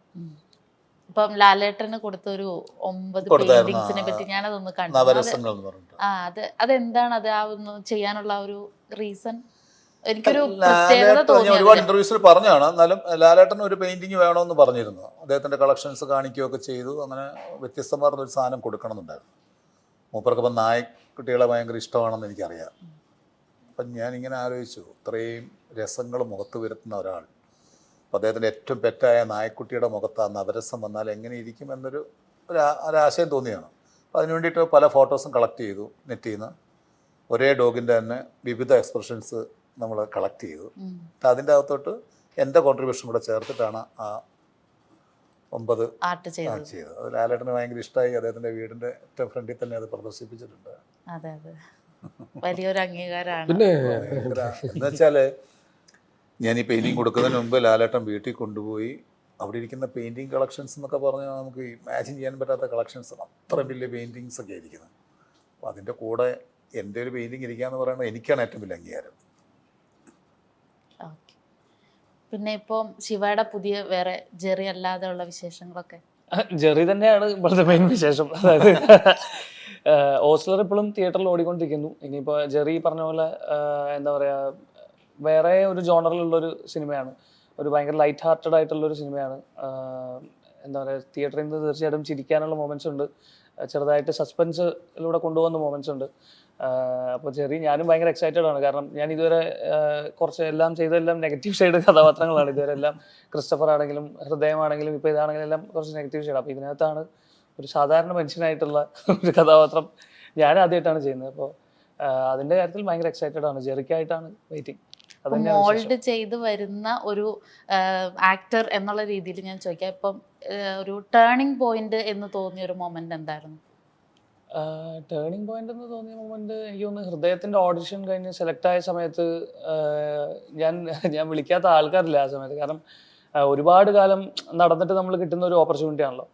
ഇപ്പം ലാലേട്ടന് കൊടുത്തൊരു 9 പെയിന്റിങ്സിനെ പറ്റി ഞാനതൊന്ന് കണ്ടു. നവരസങ്ങൾ എന്ന് പറഞ്ഞിട്ട് അതെന്താണ് അത് ചെയ്യാനുള്ള ഒരു റീസൺ? എനിക്കൊരു പ്രത്യേകത ഞാൻ തോന്നി ഒരുപാട് ഇന്റർവ്യൂസിൽ പറഞ്ഞാണ്. എന്നാലും ലാലേട്ടന് ഒരു പെയിന്റിങ് വേണമെന്ന് പറഞ്ഞിരുന്നു. അദ്ദേഹത്തിന്റെ കളക്ഷൻസ് കാണിക്കുകയൊക്കെ ചെയ്തു. അങ്ങനെ വ്യത്യസ്തമാർന്ന ഒരു സാധനം കൊടുക്കണമെന്നുണ്ടായിരുന്നു. മൂപ്പർക്ക് ഇപ്പം നായക്കുട്ടികളെ ഭയങ്കര ഇഷ്ടമാണെന്ന് എനിക്കറിയാം. അപ്പം ഞാനിങ്ങനെ ആലോചിച്ചു, ഇത്രയും രസങ്ങൾ മുഖത്ത് വരുത്തുന്ന ഒരാൾ, അപ്പം അദ്ദേഹത്തിൻ്റെ ഏറ്റവും പെറ്റായ നായക്കുട്ടിയുടെ മുഖത്ത് ആ നവരസം വന്നാൽ എങ്ങനെ ഇരിക്കും എന്നൊരു ഒരാശയം തോന്നിയാണ്. അപ്പം അതിന് വേണ്ടിയിട്ട് പല ഫോട്ടോസും കളക്ട് ചെയ്തു. നെറ്റിൽ നിന്ന് ഒരേ ഡോഗിൻ്റെ തന്നെ വിവിധ എക്സ്പ്രഷൻസ് നമ്മൾ കളക്ട് ചെയ്തു. അതിൻ്റെ അകത്തോട്ട് എൻ്റെ കോൺട്രിബ്യൂഷൻ കൂടെ ചേർത്തിട്ടാണ് ആ 9 ആർട്ട് ചെയ്തത്. അത് ലാലേട്ടന് ഭയങ്കര ഇഷ്ടമായി. അദ്ദേഹത്തിൻ്റെ വീടിൻ്റെ ഏറ്റവും ഫ്രണ്ടിൽ തന്നെ അത് പ്രദർശിപ്പിച്ചിട്ടുണ്ട്. അതെ അതെ, വലിയൊരു അംഗീകാരമാണ്. പിന്നെ എന്ന് വെച്ചാൽ ഞാൻ ഈ പെയിൻറ്റിങ് കൊടുക്കുന്നതിന് മുമ്പ് ലാലേട്ടൻ വീട്ടിൽ കൊണ്ടുപോയി അവിടെ ഇരിക്കുന്ന പെയിൻറ്റിങ് കളക്ഷൻസ് എന്നൊക്കെ പറഞ്ഞാൽ നമുക്ക് ഇമാജിൻ ചെയ്യാൻ പറ്റാത്ത കളക്ഷൻസ്, അത്ര വലിയ പെയിൻറ്റിങ്സ് ഒക്കെ ഇരിക്കുന്നത്. അപ്പോൾ അതിൻ്റെ കൂടെ എൻ്റെ ഒരു പെയിൻറ്റിങ് ഇരിക്കുക എന്ന് പറയുന്നത് എനിക്കാണ് ഏറ്റവും വലിയ അംഗീകാരം. ഓക്കെ, പിന്നെ ഇപ്പം ശിവയുടെ പുതിയ വേറെ ജെറി അല്ലാതെ ഉള്ള വിശേഷങ്ങളൊക്കെ? ജെറി തന്നെയാണ് ഇപ്പോഴത്തെ മെയിൻ വിശേഷം. അതായത് ഓസ്ലർ ഇപ്പോഴും തിയേറ്ററിൽ ഓടിക്കൊണ്ടിരിക്കുന്നു. ഇനിയിപ്പോൾ ജെറി പറഞ്ഞ പോലെ എന്താ പറയുക, വേറെ ഒരു ജോണറിലുള്ളൊരു സിനിമയാണ്, ഒരു ഭയങ്കര ലൈറ്റ് ഹാർട്ടഡ് ആയിട്ടുള്ളൊരു സിനിമയാണ്. എന്താ പറയുക, തിയേറ്ററിൽ നിന്ന് തീർച്ചയായിട്ടും ചിരിക്കാനുള്ള മൊമെൻറ്റ്സ് ഉണ്ട്, ചെറുതായിട്ട് സസ്പെൻസിലൂടെ കൊണ്ടുപോകുന്ന മൊമെൻറ്റ്സ് ഉണ്ട്. അപ്പോൾ ജെറി ഞാനും ഭയങ്കര എക്സൈറ്റഡ് ആണ്. കാരണം ഞാൻ ഇതുവരെ കുറച്ച് എല്ലാം ചെയ്തെല്ലാം നെഗറ്റീവ് ഷെയ്ഡ് കഥാപാത്രങ്ങളാണ് ഇതുവരെ എല്ലാം. ക്രിസ്റ്റഫർ ആണെങ്കിലും ഹൃദയമാണെങ്കിലും ഇപ്പോൾ ഇതാണെങ്കിലും എല്ലാം കുറച്ച് നെഗറ്റീവ് ഷെയ്ഡ്. അപ്പോൾ ഇതിനകത്താണ് ഒരു സാധാരണ മനുഷ്യനായിട്ടുള്ള ഒരു കഥാപാത്രം ഞാൻ ആദ്യമായിട്ടാണ് ചെയ്യുന്നത്. അപ്പോൾ അതിൻ്റെ കാര്യത്തിൽ ഭയങ്കര എക്സൈറ്റഡ് ആണ്. ജെറിക്കായിട്ടാണ് വെയിറ്റിംഗ്. മോൾഡ് ചെയ്ത് വരുന്ന ഒരു ആക്ടർ എന്നുള്ള രീതിയിൽ ഞാൻ ചോദിക്കാം, ഇപ്പം ഒരു ടേണിംഗ് പോയിന്റ് എന്ന് തോന്നിയ ഒരു മൊമെന്റ് എന്തായിരുന്നു? ടേണിംഗ് പോയിന്റ് എന്ന് തോന്നിയ മൊമെന്റ് എനിക്ക് തോന്നുന്നു ഹൃദയത്തിൻ്റെ ഓഡിഷൻ കഴിഞ്ഞ് സെലക്ട് ആയ സമയത്ത് ഞാൻ വിളിക്കാത്ത ആൾക്കാരില്ല ആ സമയത്ത്. കാരണം ഒരുപാട് കാലം നടന്നിട്ട് നമ്മൾ കിട്ടുന്ന ഒരു ഓപ്പർച്യൂണിറ്റി ആണല്ലോ.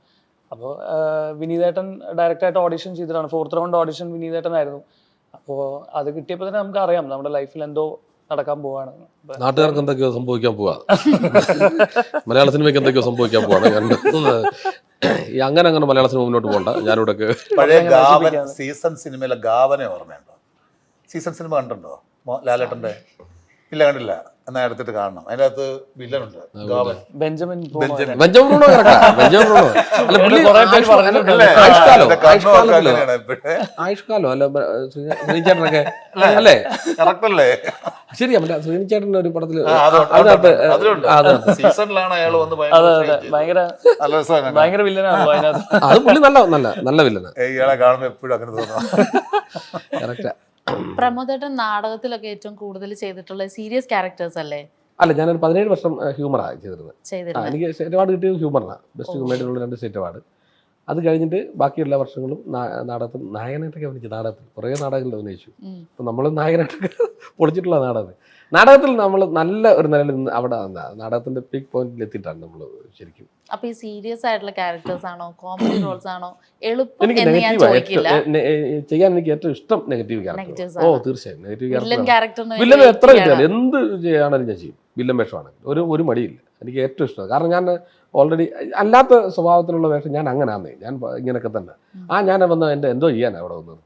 അപ്പോൾ വിനീതേട്ടൻ ഡയറക്റ്റായിട്ട് ഓഡിഷൻ ചെയ്തിട്ടാണ്, 4th റൗണ്ട് ഓഡിഷൻ വിനീതേട്ടനായിരുന്നു. അപ്പോൾ അത് കിട്ടിയപ്പോൾ തന്നെ നമുക്ക് അറിയാം നമ്മുടെ ലൈഫിൽ എന്തോ നടക്കാൻ പോവാണ്. നാട്ടുകാർക്ക് എന്തൊക്കെയോ സംഭവിക്കാൻ പോവാ, മലയാള സിനിമയ്ക്ക് എന്തൊക്കെയോ സംഭവിക്കാൻ പോവാണ്. അങ്ങനെ മലയാള സിനിമ മുന്നോട്ട് പോകണ്ട. ഞാനിവിടെ പഴയ ഗാവൻ സീസൺ സിനിമയിലെ ഗാവനെ ഓർമ്മയുണ്ടോ? സീസൺ സിനിമ കണ്ടിട്ടുണ്ടോ ലാലേട്ടൻ്റെ? ഇല്ല, കണ്ടില്ല. എന്നാ എടുത്തിട്ട് കാണണം. അതിനകത്ത് വില്ലനുണ്ട്, ഗാവൻ. ബെഞ്ചമിൻ ആയുഷ്കാലോ അല്ല ശ്രീചേട്ടനൊക്കെ അല്ലേ? കറക്റ്റല്ലേ? ശരിയാ, ശ്രീനിച്ചേട്ടൻ്റെ ഒരു പടത്തില് സീസണിലാണ് അയാൾ വന്ന് ഭയങ്കര വില്ലനാണല്ലോ അതിനകത്ത്. അത് പുള്ളി നല്ല വില്ലനാ. ഇയാളെ കാണുമ്പോ എപ്പോഴും അങ്ങനെ തോന്നുന്നു. കറക്റ്റാ. പ്രമോദേട്ടൻ നാടകത്തിലൊക്കെ ഏറ്റവും കൂടുതൽ ചെയ്തിട്ടുള്ള സീരിയസ് ക്യാരക്ടേഴ്സ് അല്ലേ? അല്ല, ഞാനൊരു 17 വർഷം ഹ്യൂമറാണ് ചെയ്തിരുന്നത്. എനിക്ക് സ്റ്റേറ്റ് അവാർഡ് കിട്ടിയത് ഹ്യൂമറിനാണ്, ബെസ്റ്റ് ഹ്യൂമറിനുള്ള 2 സ്റ്റേറ്റ് അവാർഡ്. അത് കഴിഞ്ഞിട്ട് ബാക്കി എല്ലാ വർഷങ്ങളും നാടകത്തിൽ നായകനായിട്ടൊക്കെ അഭിനയിച്ചു. നാടകത്തിൽ കുറേ നാടകങ്ങളിൽ അഭിനയിച്ചു. അപ്പം നമ്മൾ നായകനായിട്ടൊക്കെ പൊളിച്ചിട്ടുള്ള നാടകത്തിൽ നമ്മൾ നല്ല ഒരു നിലയിൽ നിന്ന് അവിടെ നാടകത്തിന്റെ പീക്ക് പോയിന്റിൽ എത്തിയിട്ടാണ് നമ്മൾ ശരിക്കും. അപ്പൊ ഈ സീരിയസ് ആയിട്ടുള്ള ക്യാരക്ടേഴ്സ് ആണോ കോമഡി റോൾസ് ആണോ എളുപ്പം? എനിക്ക് ചെയ്യാൻ എനിക്ക് ഏറ്റവും ഇഷ്ടം നെഗറ്റീവ് ക്യാരക്ടർ. ഓ തീർച്ചയായും നെഗറ്റീവ് ക്യാരക്ടർ. വില്ലൻ എത്ര കിട്ടിയാലും എന്ത് ചെയ്യാണെങ്കിലും ഞാൻ ചെയ്യും. വില്ലൻ വേഷമാണെങ്കിൽ ഒരു മടിയില്ല. എനിക്ക് ഏറ്റവും ഇഷ്ടം. കാരണം ഞാൻ ഓൾറെഡി അല്ലാത്ത സ്വഭാവത്തിലുള്ള വേഷം ഞാൻ അങ്ങനെയാന്നേ. ഞാൻ ഇങ്ങനെയൊക്കെ തന്നെ ഞാൻ വന്ന് എൻ്റെ എന്തോ ചെയ്യാനാണ് അവിടെ വന്നത്.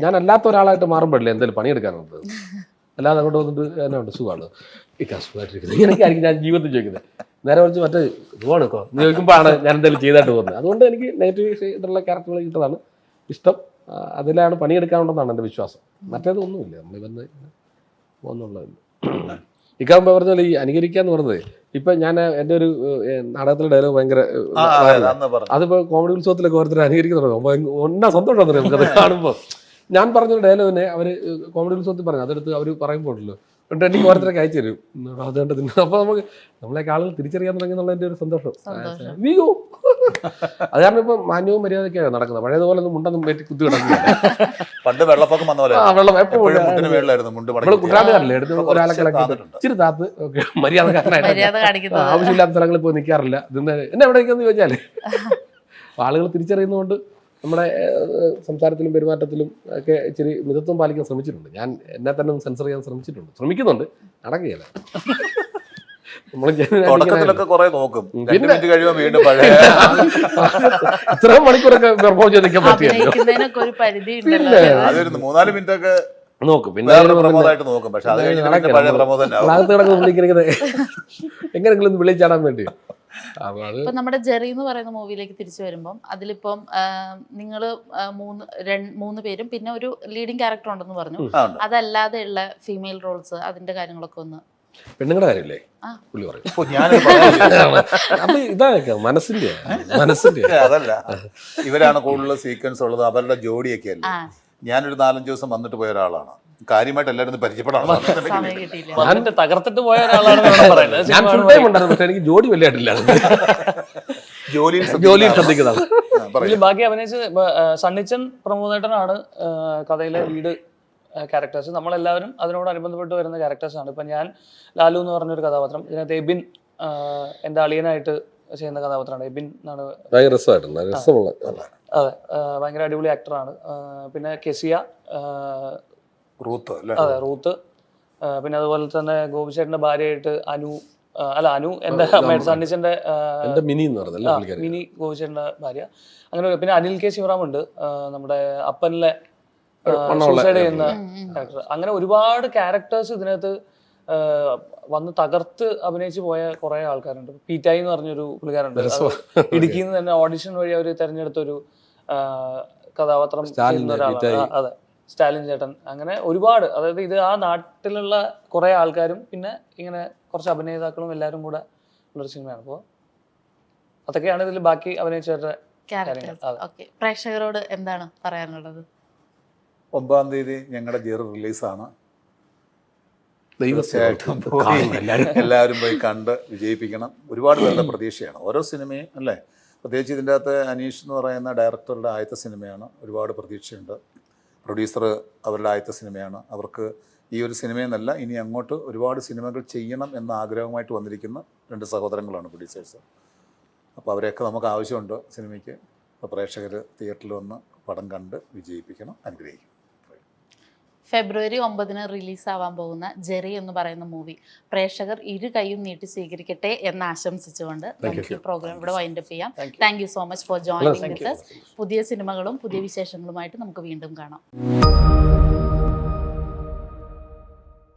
ഞാൻ അല്ലാത്ത ഒരാളായിട്ട് മാറുമ്പോഴല്ലേ എന്തെങ്കിലും പണിയെടുക്കാനുള്ളത്. അല്ലാതെ അങ്ങോട്ട് വന്നിട്ട് എന്നെ ഉണ്ട് സുഖമാണ് സുഖമായിട്ടിരിക്കുന്നത് ഇങ്ങനെയൊക്കെ ആയിരിക്കും ഞാൻ ജീവിതത്തിൽ ചോദിക്കുന്നത്. നേരെ കുറച്ച് മറ്റേ സുഖമാണോ ചോദിക്കുമ്പോഴാണ് ഞാൻ എന്തെങ്കിലും ചെയ്തായിട്ട് പോകുന്നത്. അതുകൊണ്ട് എനിക്ക് നെഗറ്റീവ് ഇതുള്ള ക്യാരക്ടറുകൾ കിട്ടുന്നതാണ് ഇഷ്ടം. അതിലാണ് പണിയെടുക്കാനുണ്ടെന്നാണ് എൻ്റെ വിശ്വാസം. മറ്റേതൊന്നുമില്ല, നമ്മൾ വന്ന് പോകുന്നുള്ളതല്ല. ഇക്കാകുമ്പോൾ പറഞ്ഞാൽ ഈ അനുകരിക്കുക എന്ന് പറഞ്ഞത് ഇപ്പം ഞാൻ എൻ്റെ ഒരു നാടകത്തിലെ ഡയലോഗ് ഭയങ്കര അതിപ്പോൾ കോമഡി ഉത്സവത്തിലൊക്കെ ഓരോരുത്തർ അനുകരിക്കുന്നുണ്ടോ ഒന്നാ സന്തോഷം പറയാം നമുക്കത് കാണുമ്പോൾ. ഞാൻ പറഞ്ഞൊരു ഡയലോഗിനെ അവർ കോമഡി ഉത്സവത്തിൽ പറഞ്ഞു, അതെടുത്ത് അവർ പറയുമ്പോഴല്ലോ എന്നിട്ട് എനിക്ക് ഓരോരുത്തരൊക്കെ അയച്ചു തരും. അതുകൊണ്ട് അപ്പോൾ നമ്മളെയൊക്കെ ആളുകൾ തിരിച്ചറിയാൻ തുടങ്ങി എന്നുള്ളതിൻ്റെ ഒരു സന്തോഷം. വീയോ അത് കാരണം ഇപ്പം മാന്യവും മര്യാദയൊക്കെയാണ് നടക്കുന്നത്. പഴയതുപോലെ ഒന്നും മുണ്ടൊന്നും വെറ്റി കുത്തി കിടക്കില്ല. പണ്ട് വെള്ളപ്പൊക്കം വന്ന പോലെ കുട്ടനാട്ടുകാരല്ലേ എടുത്ത് ഒരാളെ ഇച്ചിരി താത്ത് മര്യാദക്കാരനായിട്ട് ആവശ്യമില്ലാത്ത സ്ഥലങ്ങളിൽ പോയി നിൽക്കാറില്ല. എന്നെ എവിടേക്കെന്ന് ചോദിച്ചാൽ ആളുകൾ തിരിച്ചറിയുന്നതുകൊണ്ട് നമ്മുടെ സംസാരത്തിലും പെരുമാറ്റത്തിലും ഒക്കെ ഇച്ചിരി മിതത്വം പാലിക്കാൻ ശ്രമിച്ചിട്ടുണ്ട്. ഞാൻ എന്നെ തന്നെ ഒന്ന് സെൻസർ ചെയ്യാൻ ശ്രമിക്കുന്നുണ്ട്. നടക്കുകയല്ല. ഇത്രയും മണിക്കൂറൊക്കെ പെർഫോം ചെയ്ത് നിൽക്കാൻ പറ്റിയല്ലോ. 3-4 മിനിറ്റ് ഒക്കെ നോക്കും. പിന്നെ വേറെ പ്രമോദായിട്ട് നോക്കും. പക്ഷെ അത് കഴിഞ്ഞ് പിന്നെ പഴയ പ്രമോദ് തന്നെ ആവും. അകത്ത് കിടക്കുന്ന പുള്ളിക്കുന്നത് എങ്ങനെങ്കിലും ഒന്ന് വിളിച്ചാടാൻ വേണ്ടി. അപ്പൊ അത് ഇപ്പൊ നമ്മുടെ ജെറി എന്ന് പറയുന്ന മൂവിയിലേക്ക് തിരിച്ചു വരുമ്പം അതിലിപ്പം നിങ്ങൾ മൂന്ന് പേരും പിന്നെ ഒരു ലീഡിങ് ക്യാരക്ടർ ഉണ്ടെന്ന് പറഞ്ഞു. അതല്ലാതെയുള്ള ഫീമെയിൽ റോൾസ് അതിന്റെ കാര്യങ്ങളൊക്കെ ഒന്ന്. പെണ്ണുങ്ങളുടെ കാര്യമില്ലേ പുള്ളി പറയും. അപ്പൊ ഇതാ മനസ്സിന്റെ അതല്ല, ഇവരാണ് കൂടുതൽ സീക്വൻസ് ഉള്ളത്, അവരുടെ ജോഡിയൊക്കെ അല്ലേ. ഞാനൊരു 4-5 ദിവസം വന്നിട്ട് പോയ ഒരാളാണ്, കാര്യമായിട്ട് എല്ലാവരും പരിചയപ്പെടാണ്. തകർത്തിട്ട് പോയ ഒരാളാണ് പറയുന്നത്. ഞാൻ ഫുൾ ടൈം ഉണ്ടായിരുന്നു, പക്ഷെ എനിക്ക് ജോലി വലിയായിട്ടില്ല. ജോലിയിൽ ശ്രദ്ധിക്കുന്നതാണ്. ബാക്കി അഭിനയിച്ച് സണ്ണിച്ചൻ പ്രമോദേട്ടനാണ് കഥയിലെ ലീഡ് ക്യാരക്ടേഴ്സ്. നമ്മളെല്ലാവരും അതിനോടനുബന്ധപ്പെട്ട് വരുന്ന ക്യാരക്ടേഴ്സാണ്. ഇപ്പം ഞാൻ ലാലു എന്ന് പറഞ്ഞൊരു കഥാപാത്രം, ഇതിനകത്ത് എബിൻ എൻ്റെ അളിയനായിട്ട് ചെയ്യുന്ന കഥാപാത്രമാണ്. എബിൻ എന്നാണ്. അതെ, ഭയങ്കര അടിപൊളി ആക്ടറാണ്. പിന്നെ കെസിയ, അതെ റൂത്ത്, പിന്നെ അതുപോലെ തന്നെ ഗോപിച്ചേട്ടൻ്റെ ഭാര്യയായിട്ട് അനു എൻ്റെ അമ്മയുടെ മിനി ഗോപിച്ചേട്ടൻ്റെ ഭാര്യ. അങ്ങനെ പിന്നെ അനിൽ കെ ശിവറാം ഉണ്ട്, നമ്മുടെ അപ്പനിലെ സൂസൈഡ് ചെയ്യുന്ന ക്യാരക്ടർ. അങ്ങനെ ഒരുപാട് ക്യാരക്ടേഴ്സ് ഇതിനകത്ത് വന്ന് തകർത്ത് അഭിനയിച്ച് പോയ കുറെ ആൾക്കാരുണ്ട്. പീറ്റായി എന്ന് പറഞ്ഞൊരു പുള്ളിക്കാരുണ്ട്, ഇടുക്കിയിൽ നിന്ന് തന്നെ ഓഡിഷൻ വഴി അവർ തെരഞ്ഞെടുത്തൊരു കഥാപാത്രം ചെയ്യുന്ന ഒരാളാണ്. അതെ, സ്റ്റാലിൻ ചേട്ടൻ. അങ്ങനെ ഒരുപാട്, അതായത് ഇത് ആ നാട്ടിലുള്ള കുറെ ആൾക്കാരും പിന്നെ ഇങ്ങനെ കുറച്ച് അഭിനേതാക്കളും എല്ലാവരും കൂടെ ഉള്ളൊരു സിനിമയാണ്. അപ്പോൾ അതൊക്കെയാണ് ഇതിൽ ബാക്കി അഭിനയിച്ചവരുടെ കാര്യങ്ങൾ. പ്രേക്ഷകരോട് എന്താണ് പറയാനുള്ളത്? 9-ാം തീയതി ഞങ്ങളുടെ ജെറി റിലീസാണ്. തീർച്ചയായിട്ടും എല്ലാവരും പോയി കണ്ട് വിജയിപ്പിക്കണം. ഒരുപാട് പേരുടെ പ്രതീക്ഷയാണ് ഓരോ സിനിമയും അല്ലേ. പ്രത്യേകിച്ച് ഇതിൻ്റെ അകത്ത് അനീഷ് എന്ന് പറയുന്ന ഡയറക്ടറുടെ ആദ്യത്തെ സിനിമയാണ്. ഒരുപാട് പ്രതീക്ഷയുണ്ട്. പ്രൊഡ്യൂസർ അവരുടെ ആദ്യത്തെ സിനിമയാണ്. അവർക്ക് ഈ ഒരു സിനിമയെന്നല്ല, ഇനി അങ്ങോട്ട് ഒരുപാട് സിനിമകൾ ചെയ്യണം എന്ന ആഗ്രഹമായിട്ട് വന്നിരിക്കുന്ന 2 സഹോദരങ്ങളാണ് പ്രൊഡ്യൂസേഴ്സ്. അപ്പോൾ അവരെയൊക്കെ നമുക്ക് ആവശ്യമുണ്ട് സിനിമയ്ക്ക്. അപ്പോൾ പ്രേക്ഷകർ തിയേറ്ററിൽ വന്ന് പടം കണ്ട് വിജയിപ്പിക്കണം, അനുഗ്രഹിക്കും. ഫെബ്രുവരി 9-ന് റിലീസാവാൻ പോകുന്ന ജെറി എന്ന് പറയുന്ന മൂവി പ്രേക്ഷകർ 2 കൈയും നീട്ടി സ്വീകരിക്കട്ടെ എന്ന് ആശംസിച്ചുകൊണ്ട് നമുക്ക് ഈ പ്രോഗ്രാം ഇവിടെ വൈൻഡപ്പ് ചെയ്യാം. Thank you so much for joining with us. പുതിയ സിനിമകളും പുതിയ വിശേഷങ്ങളുമായിട്ട് നമുക്ക് വീണ്ടും കാണാം.